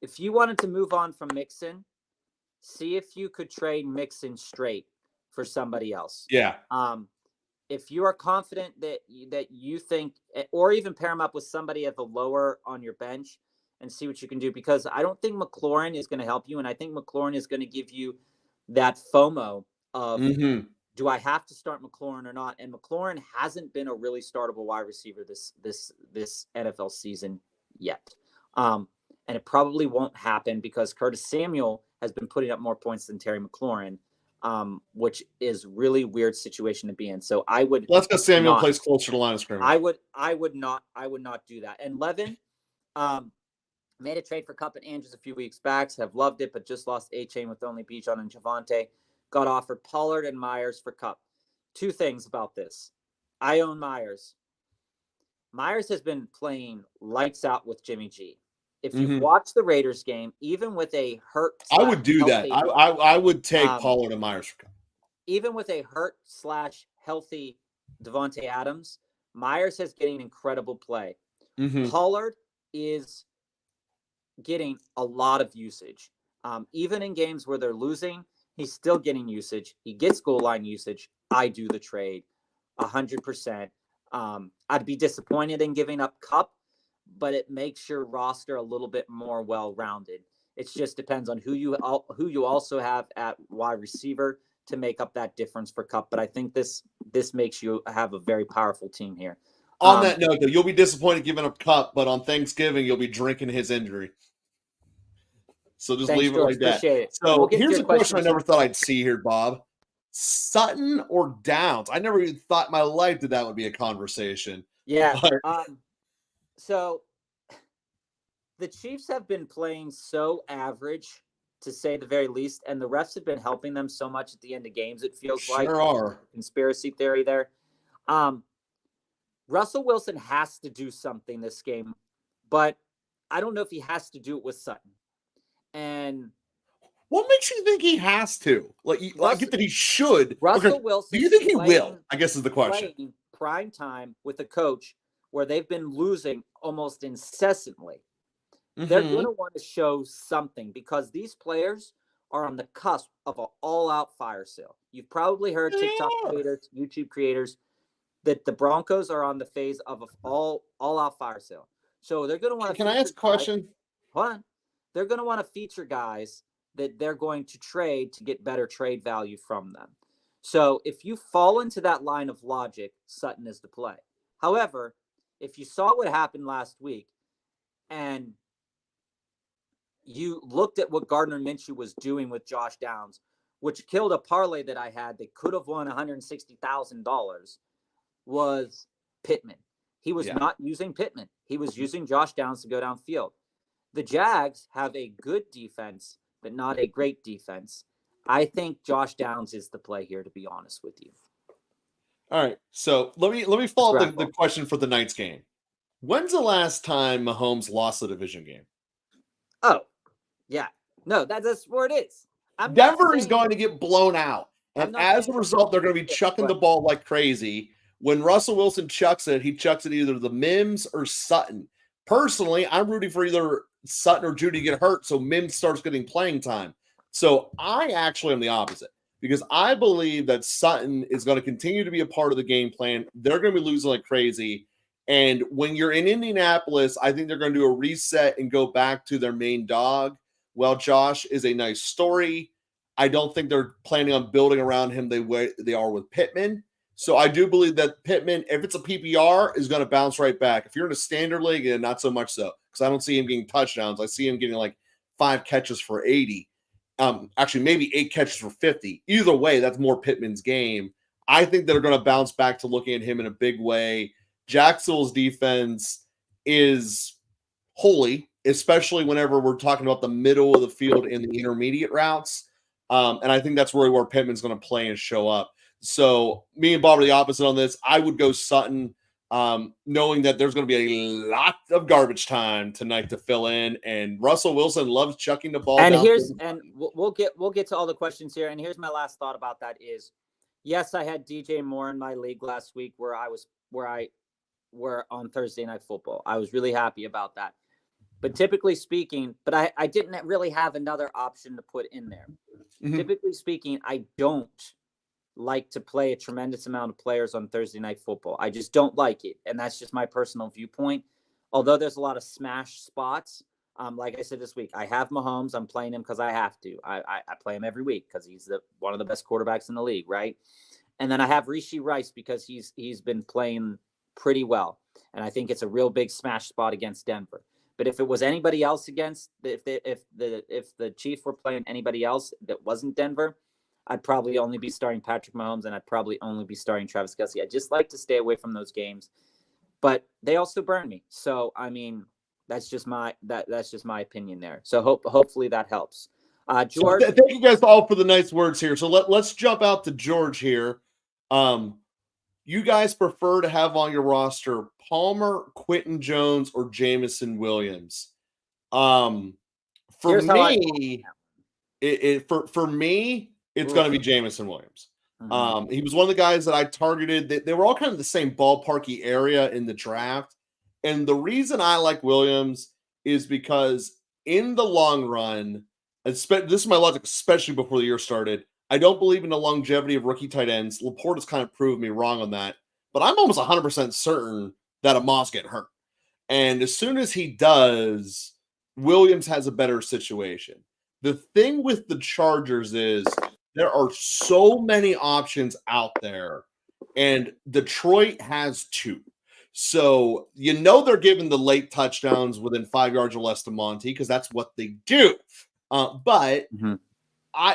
if you wanted to move on from Mixon, see if you could trade Mixon straight for somebody else. Yeah. If you are confident that you think, or even pair him up with somebody at the lower on your bench and see what you can do, because I don't think McLaurin is going to help you, and I think McLaurin is going to give you that FOMO of do I have to start McLaurin or not? And McLaurin hasn't been a really startable wide receiver this NFL season yet. And it probably won't happen because Curtis Samuel has been putting up more points than Terry McLaurin, which is really weird situation to be in. So I would let's go. Samuel plays closer to the line of scrimmage. I would not do that. And Levin made a trade for Kupp and Andrews a few weeks back. Have loved it, but just lost A-Chain with only Bijan and Javonte. Got offered Pollard and Myers for Kupp. 2 things about this. I own Myers. Myers has been playing lights out with Jimmy G. If you watch the Raiders game, even with a hurt, I would do that. I would take Pollard and Myers for Kupp. Even with a hurt/healthy Devontae Adams, Myers is getting incredible play. Mm-hmm. Pollard is getting a lot of usage. Even in games where they're losing, he's still getting usage. He gets goal line usage. I do the trade 100%. I'd be disappointed in giving up Cup, but it makes your roster a little bit more well-rounded. It just depends on who you also have at wide receiver to make up that difference for Cup. But I think this makes you have a very powerful team here. On that note, though, you'll be disappointed giving up Cup, but on Thanksgiving, you'll be drinking his injury. So just Thanks, leave it George. like that. Appreciate it. So We'll get here's your a question I questions. never thought I'd see here, Bob. Sutton or Downs? I never even thought in my life that would be a conversation. Yeah. But So the Chiefs have been playing so average, to say the very least, and the refs have been helping them so much at the end of games. It feels like conspiracy theory there. Russell Wilson has to do something this game, but I don't know if he has to do it with Sutton. And what makes you think he has to? I get that he should. Russell Wilson. Do you think he will? I guess is the question. Prime time with a coach where they've been losing almost incessantly. Mm-hmm. They're going to want to show something because these players are on the cusp of an all-out fire sale. You've probably heard TikTok creators, YouTube creators, that the Broncos are on the phase of an all-out fire sale. So they're going to want to. Can I ask a question? Hold on. They're going to want to feature guys that they're going to trade to get better trade value from them. So if you fall into that line of logic, Sutton is the play. However, if you saw what happened last week and you looked at what Gardner Minshew was doing with Josh Downs, which killed a parlay that I had that could have won $160,000, was Pittman. He was not using Pittman. He was using Josh Downs to go downfield. The Jags have a good defense, but not a great defense. I think Josh Downs is the play here, to be honest with you. All right. So let me follow up the question for the night's game. When's the last time Mahomes lost a division game? Oh, yeah. No, that's where it is. Denver is going to get blown out. And as a result, they're going to be chucking the ball like crazy. When Russell Wilson chucks it, he chucks it either the Mims or Sutton. Personally, I'm rooting for either Sutton or Judy to get hurt, so Mims starts getting playing time. So I actually am the opposite because I believe that Sutton is going to continue to be a part of the game plan. They're going to be losing like crazy. And when you're in Indianapolis, I think they're going to do a reset and go back to their main dog. Well, Josh is a nice story. I don't think they're planning on building around him the way they are with Pittman. So I do believe that Pittman, if it's a PPR, is going to bounce right back. If you're in a standard league, and not so much so, because I don't see him getting touchdowns. I see him getting like 5 catches for 80. Actually, maybe 8 catches for 50. Either way, that's more Pittman's game. I think they're going to bounce back to looking at him in a big way. Jacksonville's defense is holy, especially whenever we're talking about the middle of the field and the intermediate routes. And I think that's really where Pittman's going to play and show up. So me and Bob are the opposite on this. I would go Sutton, knowing that there's going to be a lot of garbage time tonight to fill in. And Russell Wilson loves chucking the ball. And we'll get to all the questions here. And here's my last thought about that is, yes, I had DJ Moore in my league last week where were on Thursday Night Football. I was really happy about that. But typically speaking, I didn't really have another option to put in there. Mm-hmm. Typically speaking, I don't like to play a tremendous amount of players on Thursday Night Football. I just don't like it. And that's just my personal viewpoint. Although there's a lot of smash spots. Like I said this week, I have Mahomes. I'm playing him because I have to. I play him every week because he's one of the best quarterbacks in the league, right? And then I have Rishi Rice because he's been playing pretty well. And I think it's a real big smash spot against Denver. But if it was anybody else if the Chiefs were playing anybody else that wasn't Denver, I'd probably only be starting Patrick Mahomes and I'd probably only be starting Travis Kelce. I just like to stay away from those games, but they also burn me. So, I mean, that's just my opinion there. So hopefully that helps. George, thank you guys all for the nice words here. So let's jump out to George here. You guys prefer to have on your roster Palmer, Quentin Jones, or Jamison Williams? For me, it's going to be Jamison Williams. He was one of the guys that I targeted. They were all kind of the same ballparky area in the draft. And the reason I like Williams is because in the long run, this is my logic, especially before the year started, I don't believe in the longevity of rookie tight ends. Laporta's kind of proved me wrong on that. But I'm almost 100% certain that Amos get hurt. And as soon as he does, Williams has a better situation. The thing with the Chargers is there are so many options out there, and Detroit has two. So they're giving the late touchdowns within 5 yards or less to Monty because that's what they do. But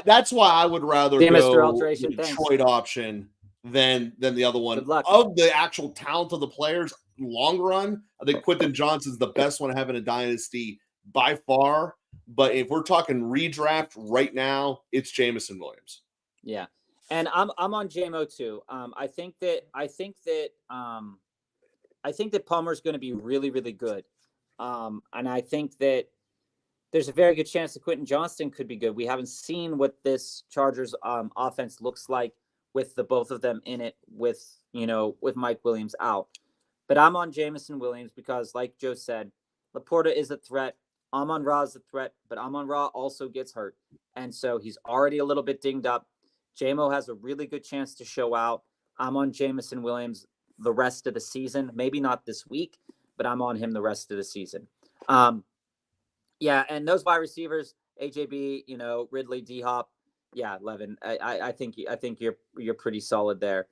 that's why I would rather go the Detroit option than the other one. Of the actual talent of the players, long run, I think Quentin Johnson's the best one having a dynasty by far. But if we're talking redraft right now, it's Jameson Williams. Yeah, and I'm on JMO too. I think that Palmer's going to be really, really good, and I think that there's a very good chance that Quentin Johnston could be good. We haven't seen what this Chargers offense looks like with the both of them in it, with Mike Williams out. But I'm on Jameson Williams because, like Joe said, Laporta is a threat. Amon-Ra is a threat, but Amon-Ra also gets hurt. And so he's already a little bit dinged up. JMO has a really good chance to show out. I'm on Jameson Williams the rest of the season. Maybe not this week, but I'm on him the rest of the season. Yeah, and those wide receivers, AJB, Ridley, D-Hop, yeah, Levin. I think you're pretty solid there.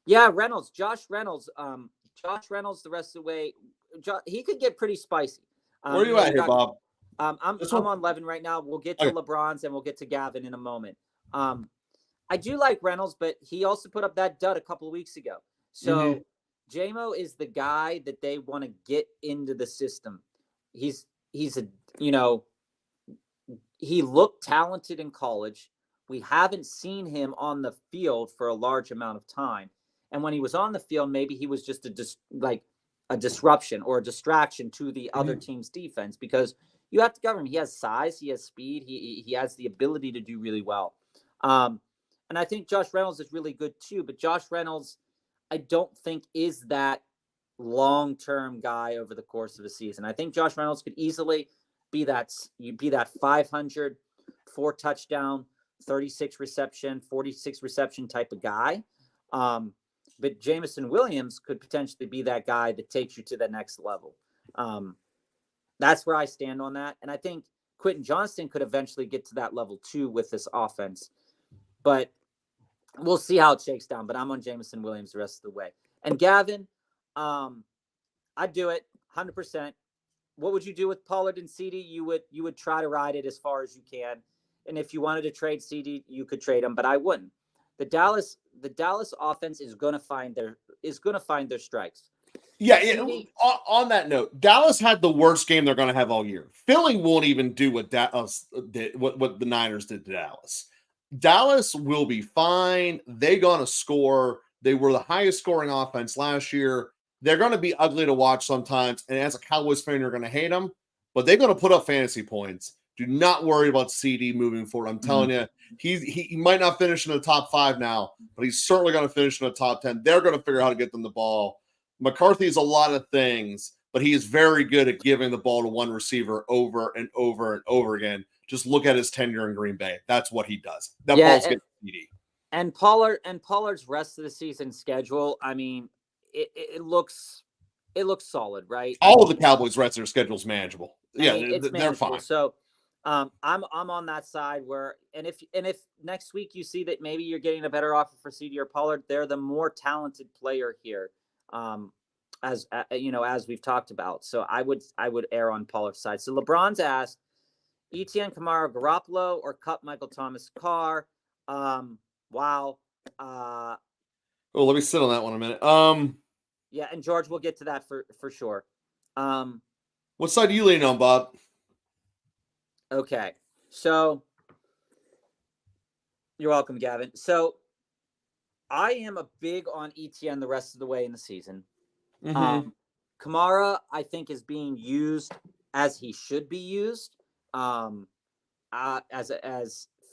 Yeah, Reynolds, Josh Reynolds, the rest of the way, he could get pretty spicy. Where are you at here, Bob? I'm on Levin right now. We'll get to LeBron's and we'll get to Gavin in a moment. I do like Reynolds, but he also put up that dud a couple of weeks ago. So JMO is the guy that they want to get into the system. He looked talented in college. We haven't seen him on the field for a large amount of time. And when he was on the field, maybe he was just a disruption or a distraction to the other team's defense, because you have to cover him. He has size, he has speed, he has the ability to do really well. And I think Josh Reynolds is really good too, but Josh Reynolds, I don't think is that long-term guy over the course of a season. I think Josh Reynolds could easily be that 500, 4 touchdown, 36 reception, 46 reception type of guy. But Jameson Williams could potentially be that guy that takes you to the next level. That's where I stand on that. And I think Quentin Johnston could eventually get to that level too with this offense. But we'll see how it shakes down. But I'm on Jameson Williams the rest of the way. And Gavin, I'd do it 100%. What would you do with Pollard and CD? You would try to ride it as far as you can. And if you wanted to trade CD, you could trade him, but I wouldn't. The Dallas offense is going to find their strikes. Yeah. On that note, Dallas had the worst game they're going to have all year. Philly won't even do what Dallas did, what the Niners did to Dallas. Dallas will be fine. They're going to score. They were the highest scoring offense last year. They're going to be ugly to watch sometimes, and as a Cowboys fan, you're going to hate them, but they're going to put up fantasy points. Do not worry about CD moving forward. I'm telling you, he might not finish in the top 5 now, but he's certainly going to finish in the top 10. They're going to figure out how to get them the ball. McCarthy is a lot of things, but he is very good at giving the ball to one receiver over and over and over again. Just look at his tenure in Green Bay. That's what he does. That ball's getting CD. And Pollard's rest of the season schedule, I mean, it looks solid, right? All of the Cowboys' rest of their schedule is manageable. Yeah, they're fine. So I'm on that side where, and if next week you see that maybe you're getting a better offer for CD or Pollard, they're the more talented player here, as we've talked about. So I would err on Pollard's side. So LeBron's asked, Etienne, Kamara, Garoppolo, or Cup, Michael Thomas, Carr. Wow. Well, let me sit on that one a minute. Yeah, and George, we'll get to that for sure. What side do you lean on, Bob? Okay, so you're welcome, Gavin. So I am a big on ETN the rest of the way in the season. Kamara, I think, is being used as he should be used, as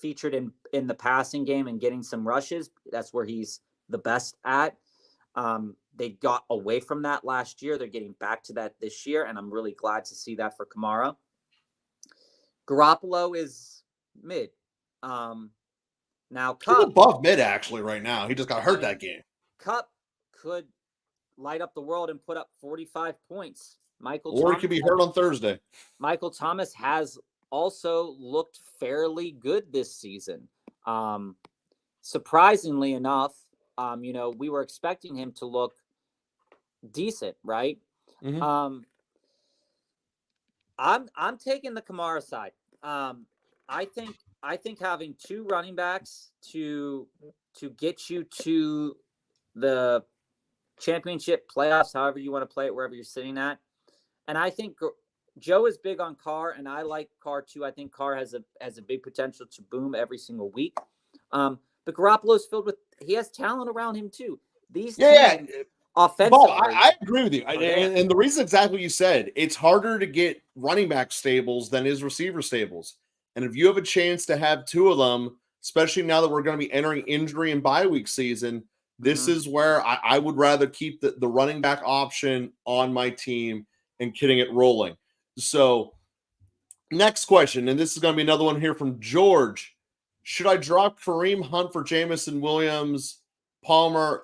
featured in the passing game and getting some rushes. That's where he's the best at. They got away from that last year. They're getting back to that this year, and I'm really glad to see that for Kamara. Garoppolo is mid. Now He's Kupp, above mid actually right now. He just got hurt that game. Kupp could light up the world and put up 45 points. Or he could be hurt on Thursday. Michael Thomas has also looked fairly good this season. Surprisingly enough, we were expecting him to look decent, right? Mm-hmm. I'm taking the Kamara side. I think having two running backs to get you to the championship playoffs, however you want to play it, wherever you're sitting at. And I think Joe is big on Carr, and I like Carr too. I think Carr has a big potential to boom every single week. But Garoppolo's he has talent around him too. These teams, offensively. Bob, I agree with you. And the reason exactly what you said, it's harder to get running back stables than is receiver stables. And if you have a chance to have two of them, especially now that we're going to be entering injury and bye week season, this is where I would rather keep the running back option on my team and getting it rolling. So next question, and this is going to be another one here from George. Should I drop Kareem Hunt for Jamison Williams, Palmer?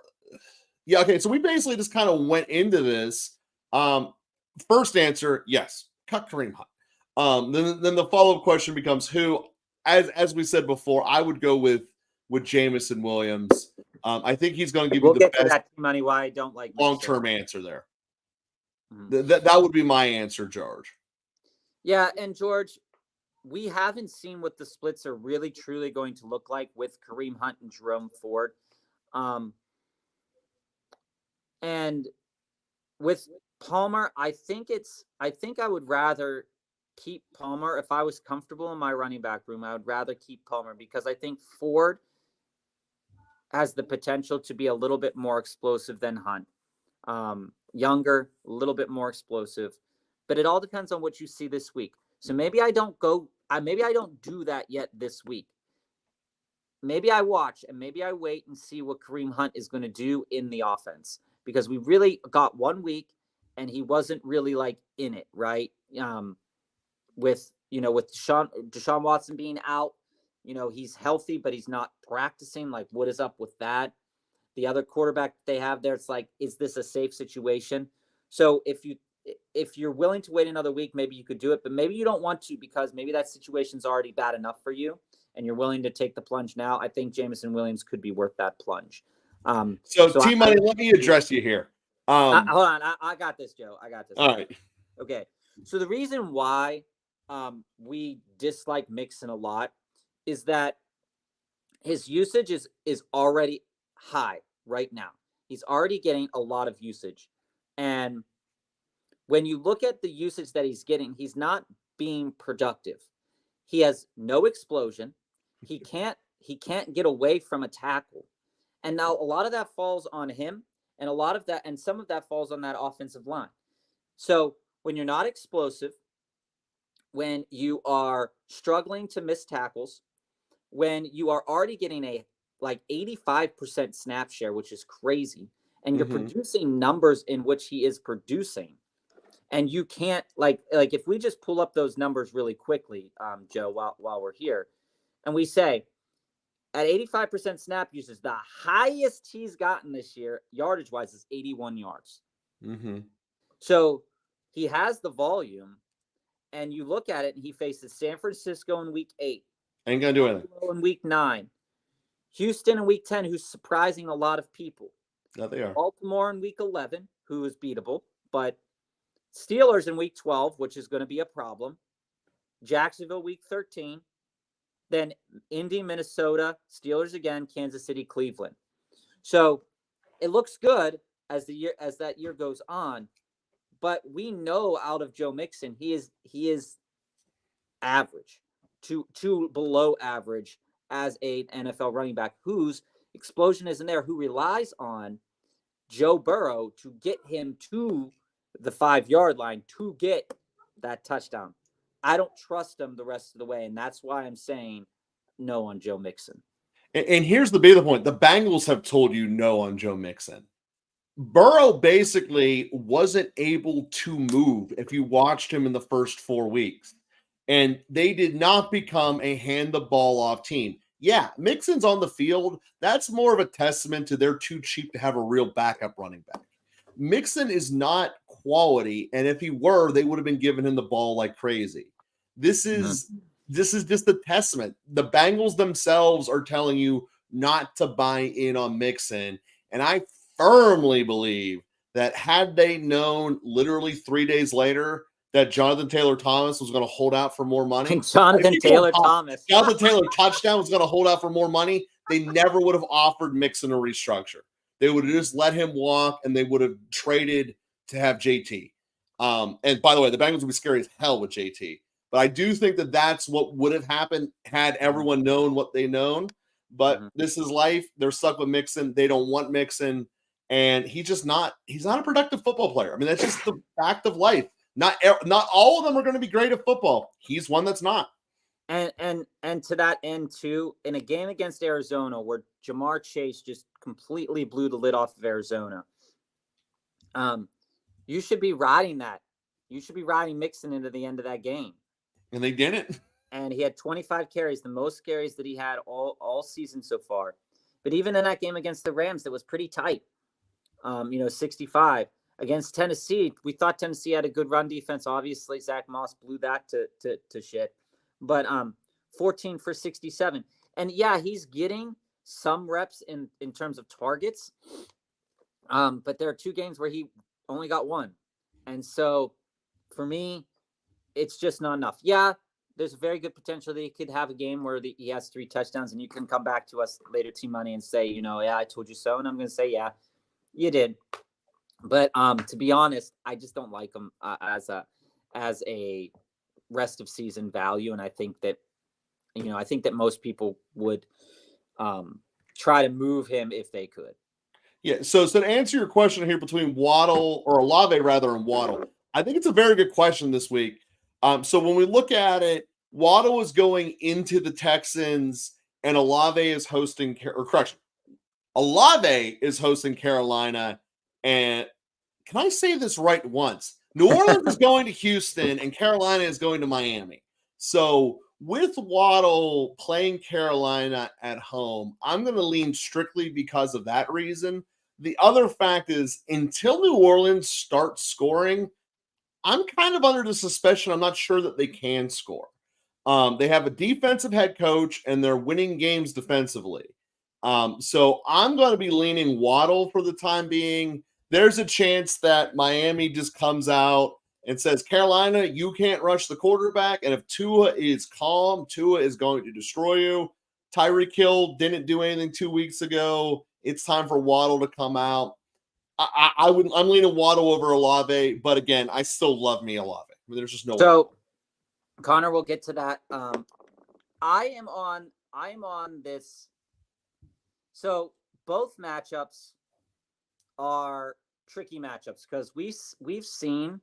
Yeah, okay. So we basically just kind of went into this. First answer, yes, cut Kareem Hunt. Then the follow-up question becomes who. As we said before, I would go with Jamison Williams. I think he's going to give you the best to that money. Why I don't like long-term answer there. That would be my answer, George. Yeah, and George, we haven't seen what the splits are really truly going to look like with Kareem Hunt and Jerome Ford. And with Palmer, I think I would rather keep Palmer. If I was comfortable in my running back room, I would rather keep Palmer because I think Ford has the potential to be a little bit more explosive than Hunt. Younger, a little bit more explosive, but it all depends on what you see this week. So maybe I don't do that yet this week. Maybe I watch and maybe I wait and see what Kareem Hunt is going to do in the offense because we really got 1 week and he wasn't really like in it, right? With Deshaun Watson being out, he's healthy, but he's not practicing. Like, what is up with that? The other quarterback they have there, it's like, is this a safe situation? So if you're willing to wait another week, maybe you could do it, but maybe you don't want to because maybe that situation's already bad enough for you and you're willing to take the plunge now. I think Jamison Williams could be worth that plunge. So T-Money, let me address you here. Hold on. I got this, Joe. I got this. All right. Okay. So the reason why we dislike Mixon a lot is that his usage is already high right now. He's already getting a lot of usage. And when you look at the usage that he's getting, he's not being productive. He has no explosion. He can't get away from a tackle. And now a lot of that falls on him and some of that falls on that offensive line. So when you're not explosive, when you are struggling to miss tackles, when you are already getting a 85% snap share, which is crazy, and you're producing numbers in which he is producing, and you can't like if we just pull up those numbers really quickly, Joe, while we're here, and we say at 85% snap usage, the highest he's gotten this year, yardage wise, is 81 yards. So he has the volume, and you look at it, and he faces San Francisco in week 8. Ain't gonna do anything. In week 9. Houston in week 10, who's surprising a lot of people. No, they are. Baltimore in week 11, who is beatable, but Steelers in week 12, which is going to be a problem. Jacksonville week 13. Then Indy, Minnesota, Steelers again, Kansas City, Cleveland. So it looks good as that year goes on, but we know out of Joe Mixon, he is average to below average as an NFL running back whose explosion isn't there, who relies on Joe Burrow to get him to the 5-yard line to get that touchdown. I don't trust him the rest of the way, and that's why I'm saying no on Joe Mixon. And here's the bigger point. The Bengals have told you no on Joe Mixon. Burrow basically wasn't able to move if you watched him in the first 4 weeks. And they did not become a hand the ball off team. Yeah, Mixon's on the field. That's more of a testament to they're too cheap to have a real backup running back. Mixon is not quality, and if he were, they would have been giving him the ball like crazy. This is just a testament. The Bengals themselves are telling you not to buy in on Mixon, and I firmly believe that had they known literally 3 days later that Jonathan Taylor Thomas was going to hold out for more money, Jonathan Taylor Thomas touchdown was going to hold out for more money, they never would have offered Mixon a restructure. They would have just let him walk, and they would have traded to have JT. And by the way, the Bengals would be scary as hell with JT. But I do think that that's what would have happened had everyone known what they known. But this is life. They're stuck with Mixon. They don't want Mixon. And he's not a productive football player. I mean, that's just the fact of life. Not all of them are going to be great at football. He's one that's not. And to that end too, in a game against Arizona where Jamar Chase just completely blew the lid off of Arizona, you should be riding that. You should be riding Mixon into the end of that game. And they didn't. And he had 25 carries, the most carries that he had all season so far. But even in that game against the Rams, that was pretty tight. 65. Against Tennessee, we thought Tennessee had a good run defense. Obviously, Zach Moss blew that to shit. But 14 for 67. And yeah, he's getting some reps in terms of targets. But there are 2 games where he only got 1. And so for me, it's just not enough. Yeah, there's a very good potential that he could have a game where he has 3 touchdowns, and you can come back to us later, T-Money, and say, yeah, I told you so. And I'm going to say, yeah, you did. But to be honest, I just don't like him as a rest of season value. And I think that, most people would try to move him if they could. Yeah. So to answer your question here between Waddle or Olave rather and Waddle, I think it's a very good question this week. So when we look at it, Waddle is going into the Texans and Olave is hosting Olave is hosting Carolina. And can I say this right once? New Orleans is going to Houston and Carolina is going to Miami. So with Waddle playing Carolina at home, I'm going to lean strictly because of that reason. The other fact is until New Orleans starts scoring, I'm kind of under the suspicion I'm not sure that they can score. They have a defensive head coach and they're winning games defensively. So I'm going to be leaning Waddle for the time being. There's a chance that Miami just comes out and says, Carolina, you can't rush the quarterback. And if Tua is calm, Tua is going to destroy you. Tyreek Hill didn't do anything 2 weeks ago. It's time for Waddle to come out. I'm leaning Waddle over Olave, but again, I still love me Olave. I mean, there's just no way. Connor, we'll get to that. I am on this. So both matchups are tricky matchups because we've seen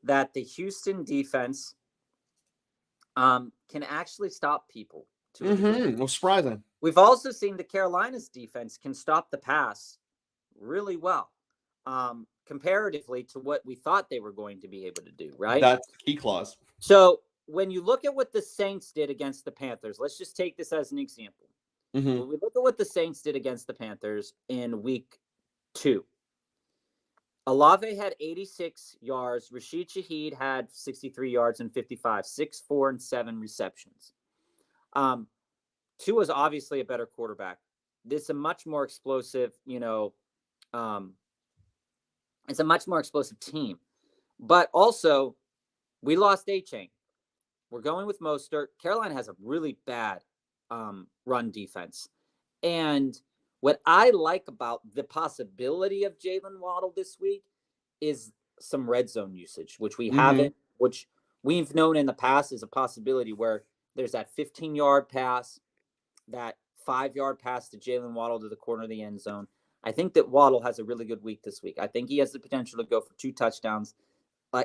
that the Houston defense can actually stop people. Well, surprising. We've also seen the Carolina's defense can stop the pass really well, comparatively to what we thought they were going to be able to do, right? That's the key clause. So when you look at what the Saints did against the Panthers, let's just take this as an example. When we look at what the Saints did against the Panthers in week 2, Olave had 86 yards. Rashid Shaheed had 63 yards and 55, 6, 4, and 7 receptions. Tua is obviously a better quarterback. This is a much more explosive, it's a much more explosive team. But also, we lost A-Chain. We're going with Mostert. Carolina has a really bad run defense. And what I like about the possibility of Jalen Waddle this week is some red zone usage, which we haven't, which we've known in the past is a possibility where there's that 15-yard pass, that 5-yard pass to Jalen Waddle to the corner of the end zone. I think that Waddle has a really good week this week. I think he has the potential to go for 2 touchdowns.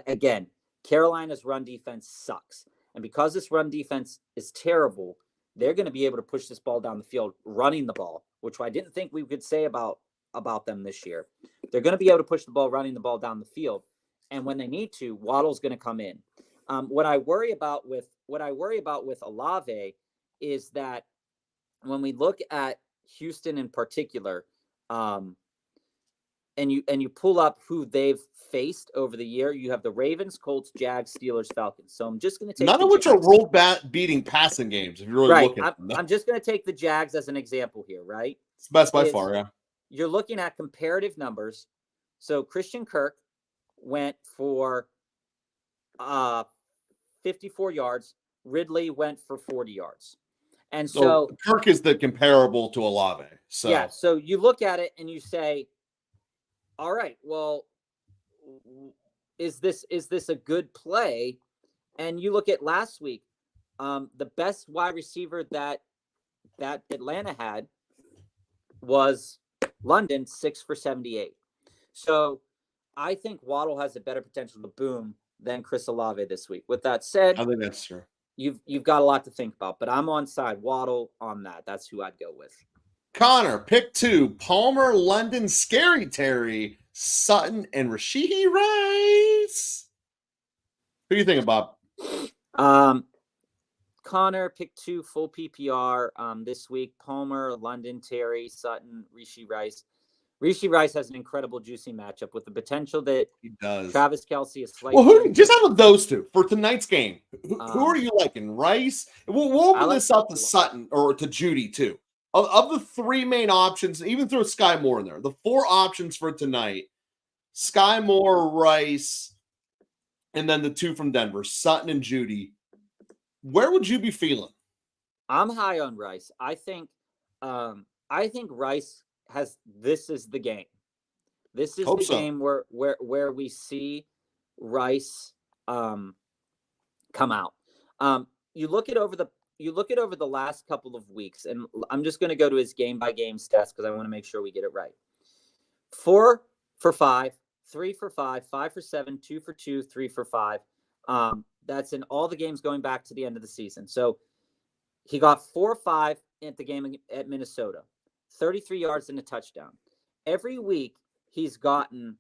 Again, Carolina's run defense sucks. And because this run defense is terrible, they're going to be able to push this ball down the field, running the ball, which I didn't think we could say about them this year. They're going to be able to push the ball, running the ball down the field. And when they need to, Waddle's going to come in. What I worry about with Olave is that when we look at Houston in particular, and you pull up who they've faced over the year, you have the Ravens, Colts, Jags, Steelers, Falcons. So I'm just going to take none of which are role beating passing games. If you're really looking at them, I'm just going to take the Jags as an example here, right? It's best by far, yeah. You're looking at comparative numbers. So Christian Kirk went for 54 yards. Ridley went for 40 yards. And so Kirk is the comparable to Olave. So yeah, so you look at it and you say, all right, well, is this a good play? And you look at last week, the best wide receiver that Atlanta had was London, 6 for 78. So I think Waddle has a better potential to boom than Chris Olave this week. With that said, I think that's true. You've got a lot to think about, but I'm on side Waddle on that. That's who I'd go with. Connor, pick 2. Palmer, London, Scary Terry, Sutton, and Rashee Rice. Who do you think, Bob? Connor, pick 2, full PPR this week. Palmer, London, Terry, Sutton, Rashee Rice. Rashee Rice has an incredible juicy matchup with the potential that he does. Travis Kelce is slightly. Well, just out of those two for tonight's game, who are you liking? Rice? We'll open this up to Sutton or to Judy too. Of the 3 main options, even throw Sky Moore in there. The 4 options for tonight: Sky Moore, Rice, and then the 2 from Denver, Sutton and Judy. Where would you be feeling? I'm high on Rice. I think Rice has. This is the game. This is the game where we see Rice come out. You look at over the last couple of weeks, and I'm just going to go to his game by game stats because I want to make sure we get it right. 4 for 5, 3 for 5, 5 for 7, 2 for 2, 3 for 5. That's in all the games going back to the end of the season. So he got 4 or 5 at the game at Minnesota, 33 yards and a touchdown. Every week he's gotten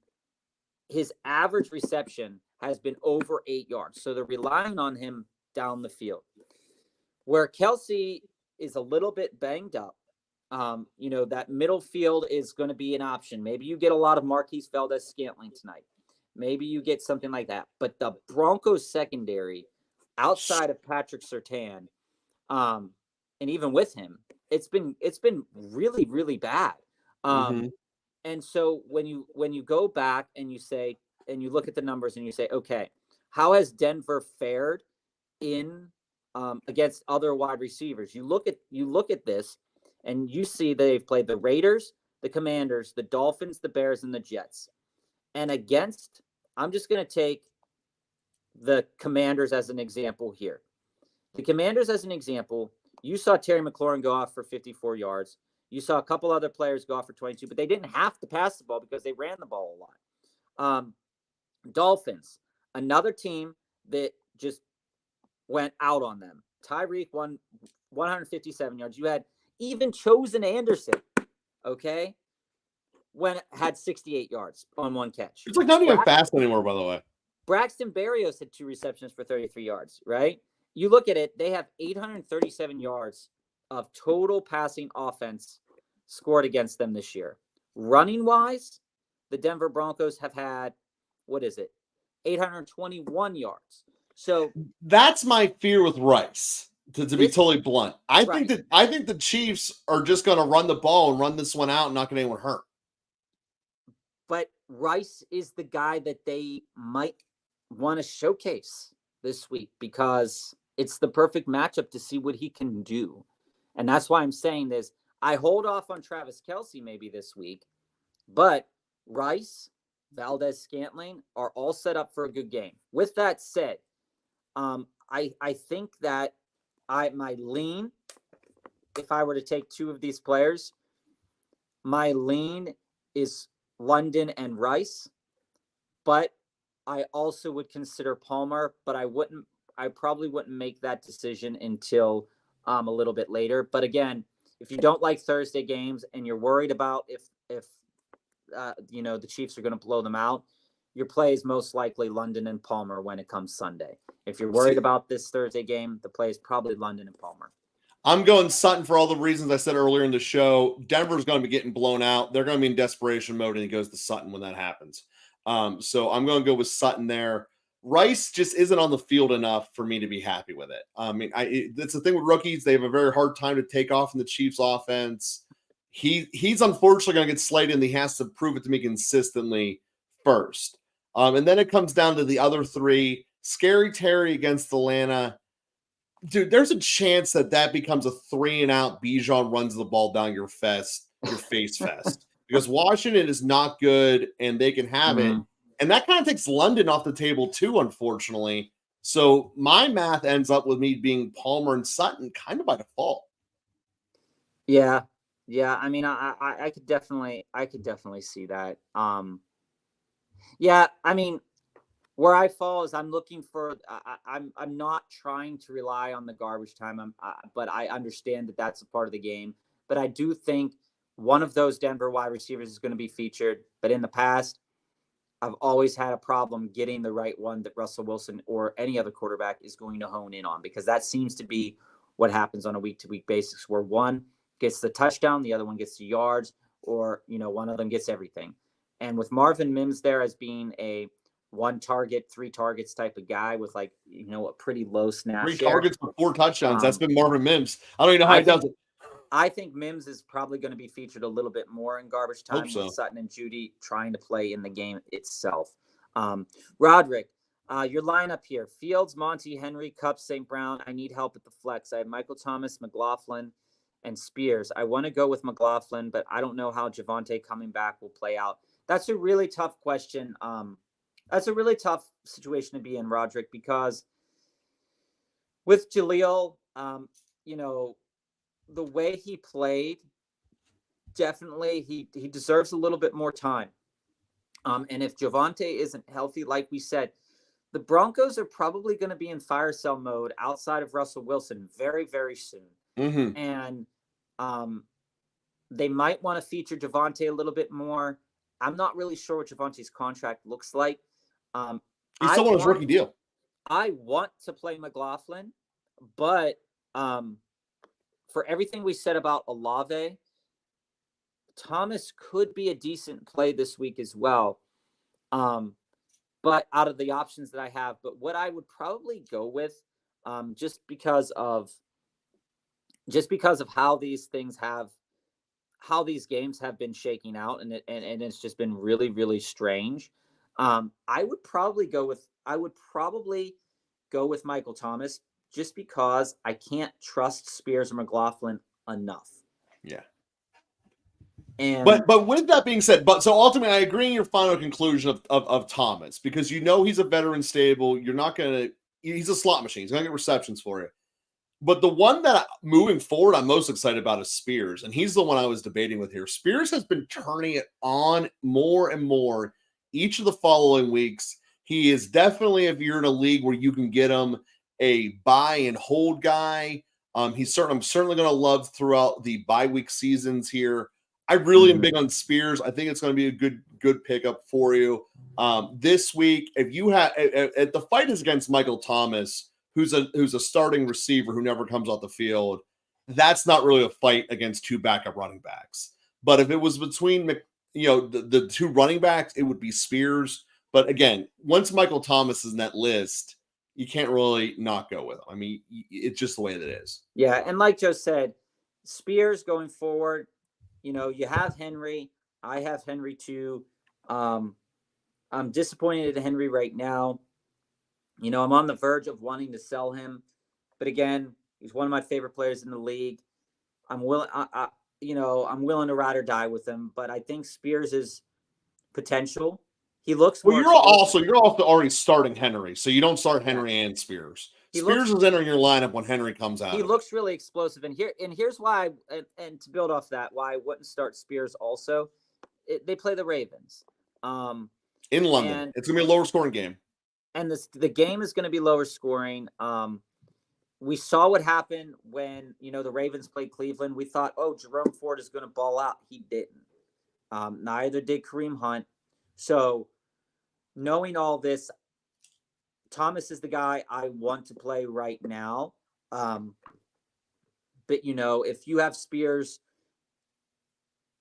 his average reception has been over 8 yards. So they're relying on him down the field. Where Kelce is a little bit banged up, that middle field is going to be an option. Maybe you get a lot of Marquise Valdez-Scantling tonight. Maybe you get something like that. But the Broncos secondary, outside of Patrick Surtain, and even with him, it's been really, really bad. And so when you go back and you say, and you look at the numbers and you say, okay, how has Denver fared in against other wide receivers? You look at this and you see they've played the Raiders, the Commanders, the Dolphins, the Bears, and the Jets. And I'm just going to take the Commanders as an example here. The Commanders as an example, you saw Terry McLaurin go off for 54 yards. You saw a couple other players go off for 22, but they didn't have to pass the ball because they ran the ball a lot. Dolphins, another team that just went out on them. Tyreek won 157 yards. You had even Chosen Anderson, okay, had 68 yards on 1 catch. It's like not even fast anymore, by the way. Braxton Berrios had 2 receptions for 33 yards, right? You look at it, they have 837 yards of total passing offense scored against them this year. Running wise, the Denver Broncos have had, 821 yards. So that's my fear with Rice, to be totally blunt. I think the Chiefs are just going to run the ball and run this one out and not get anyone hurt. But Rice is the guy that they might want to showcase this week because it's the perfect matchup to see what he can do. And that's why I'm saying this. I hold off on Travis Kelce maybe this week, but Rice, Valdez-Scantling are all set up for a good game. With that said, I think that my lean, if I were to take 2 of these players, my lean is London and Rice, but I also would consider Palmer, but I probably wouldn't make that decision until a little bit later. But again, if you don't like Thursday games and you're worried about if the Chiefs are going to blow them out, your play is most likely London and Palmer when it comes Sunday. If you're worried about this Thursday game, the play is probably London and Palmer. I'm going Sutton for all the reasons I said earlier in the show. Denver's going to be getting blown out. They're going to be in desperation mode, and he goes to Sutton when that happens. So I'm going to go with Sutton there. Rice just isn't on the field enough for me to be happy with it. I mean, that's the thing with rookies. They have a very hard time to take off in the Chiefs offense. He's unfortunately going to get slated, and he has to prove it to me consistently first. And then it comes down to the other three. Scary Terry against Atlanta. Dude, there's a chance that becomes a 3-and-out. Bijan runs the ball down your face fest. Because Washington is not good, and they can have it. And that kind of takes London off the table too, unfortunately. So my math ends up with me being Palmer and Sutton kind of by default. Yeah. I mean, I could definitely see that. Yeah, I mean, where I fall is I'm looking for. I'm not trying to rely on the garbage time. But I understand that that's a part of the game. But I do think one of those Denver wide receivers is going to be featured. But in the past, I've always had a problem getting the right one that Russell Wilson or any other quarterback is going to hone in on, because that seems to be what happens on a week-to-week basis, where one gets the touchdown, the other one gets the yards, or one of them gets everything. And with Marvin Mims there as being a 1 target, 3 targets type of guy with a pretty low snap 3 share. targets for 4 touchdowns. That's been Marvin Mims. I don't even know how he does it. I think Mims is probably going to be featured a little bit more in garbage time with Sutton and Judy trying to play in the game itself. Roderick, your lineup here: Fields, Monty, Henry, Kupp, St. Brown. I need help at the flex. I have Michael Thomas, McLaughlin, and Spears. I want to go with McLaughlin, but I don't know how Javonte coming back will play out. That's a really tough question. That's a really tough situation to be in, Roderick, because with Jaleel, the way he played, definitely he deserves a little bit more time. And if Javonte isn't healthy, like we said, the Broncos are probably going to be in fire sale mode outside of Russell Wilson very, very soon. And they might want to feature Javonte a little bit more. I'm not really sure what Javonte's contract looks like. He's still on his rookie deal. I want to play McLaughlin, but for everything we said about Olave, Thomas could be a decent play this week as well. But out of the options that I have, but what I would probably go with, just because of how these games have been shaking out, and it's just been really, really strange. I would probably go with Michael Thomas, just because I can't trust Spears or McLaughlin enough. Yeah. And but with that being said, so ultimately I agree in your final conclusion of Thomas, because he's a veteran stable. He's a slot machine. He's gonna get receptions for you. But the one that moving forward I'm most excited about is Spears, and he's the one I was debating with here. Spears has been turning it on more and more each of the following weeks. He is definitely, if you're in a league where you can get him, a buy and hold guy. I'm certainly going to love throughout the bye week seasons here. I really am big on Spears. I think it's going to be a good pickup for you this week. If you have, if the fight is against Michael Thomas, who's a starting receiver who never comes off the field, that's not really a fight against 2 backup running backs. But if it was between the 2 running backs, it would be Spears. But again, once Michael Thomas is in that list, you can't really not go with him. I mean, it's just the way that it is. Yeah, and like Joe said, Spears going forward, you have Henry. I have Henry too. I'm disappointed in Henry right now. I'm on the verge of wanting to sell him, but again, he's one of my favorite players in the league. I'm willing, I'm willing to ride or die with him, but I think Spears is potential. He looks. Well, you're also already starting Henry, so you don't start Henry and Spears. Spears is entering your lineup when Henry comes out. He looks really explosive, and here's why. And to build off that, why I wouldn't start Spears also. They play the Ravens in London. It's gonna be a lower scoring game, and the game is going to be lower scoring. we saw what happened when, the Ravens played Cleveland. We thought, oh, Jerome Ford is going to ball out. He didn't. Neither did Kareem Hunt. So knowing all this, Thomas is the guy I want to play right now. But, if you have Spears,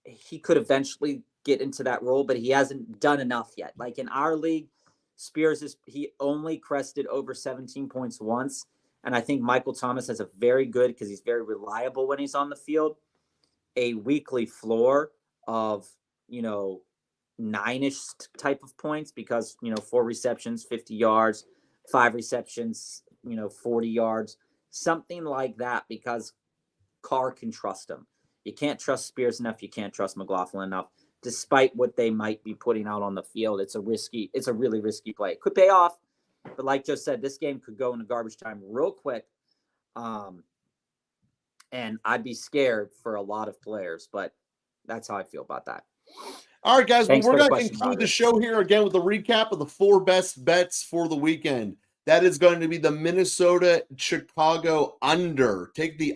he could eventually get into that role, but he hasn't done enough yet. Like in our league, Spears he only crested over 17 points once. And I think Michael Thomas has a very good, because he's very reliable when he's on the field, a weekly floor of, 9-ish type of points, because, 4 receptions, 50 yards, 5 receptions, 40 yards, something like that, because Carr can trust him. You can't trust Spears enough. You can't trust McLaughlin enough, despite what they might be putting out on the field. It's a really risky play. It could pay off, but like Joe said, this game could go into garbage time real quick. And I'd be scared for a lot of players, but that's how I feel about that. All right, guys, well, we're going to conclude the show here again with a recap of the 4 best bets for the weekend. That is going to be the Minnesota-Chicago under. Take the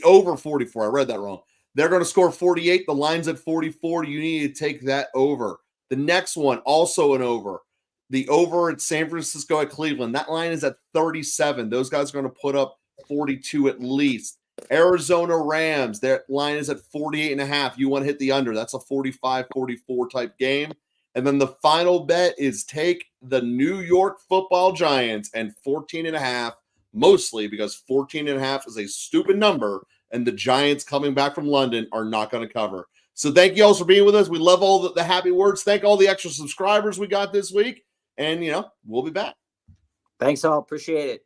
over 44. I read that wrong. They're going to score 48. The line's at 44. You need to take that over. The next one, also an over. The over at San Francisco at Cleveland. That line is at 37. Those guys are going to put up 42 at least. Arizona Rams, their line is at 48.5. You want to hit the under. That's a 45-44 type game. And then the final bet is take the New York Football Giants and 14.5, mostly because 14.5 is a stupid number, and the Giants coming back from London are not going to cover. So thank you all for being with us. We love all the happy words. Thank all the extra subscribers we got this week. And, we'll be back. Thanks all. Appreciate it.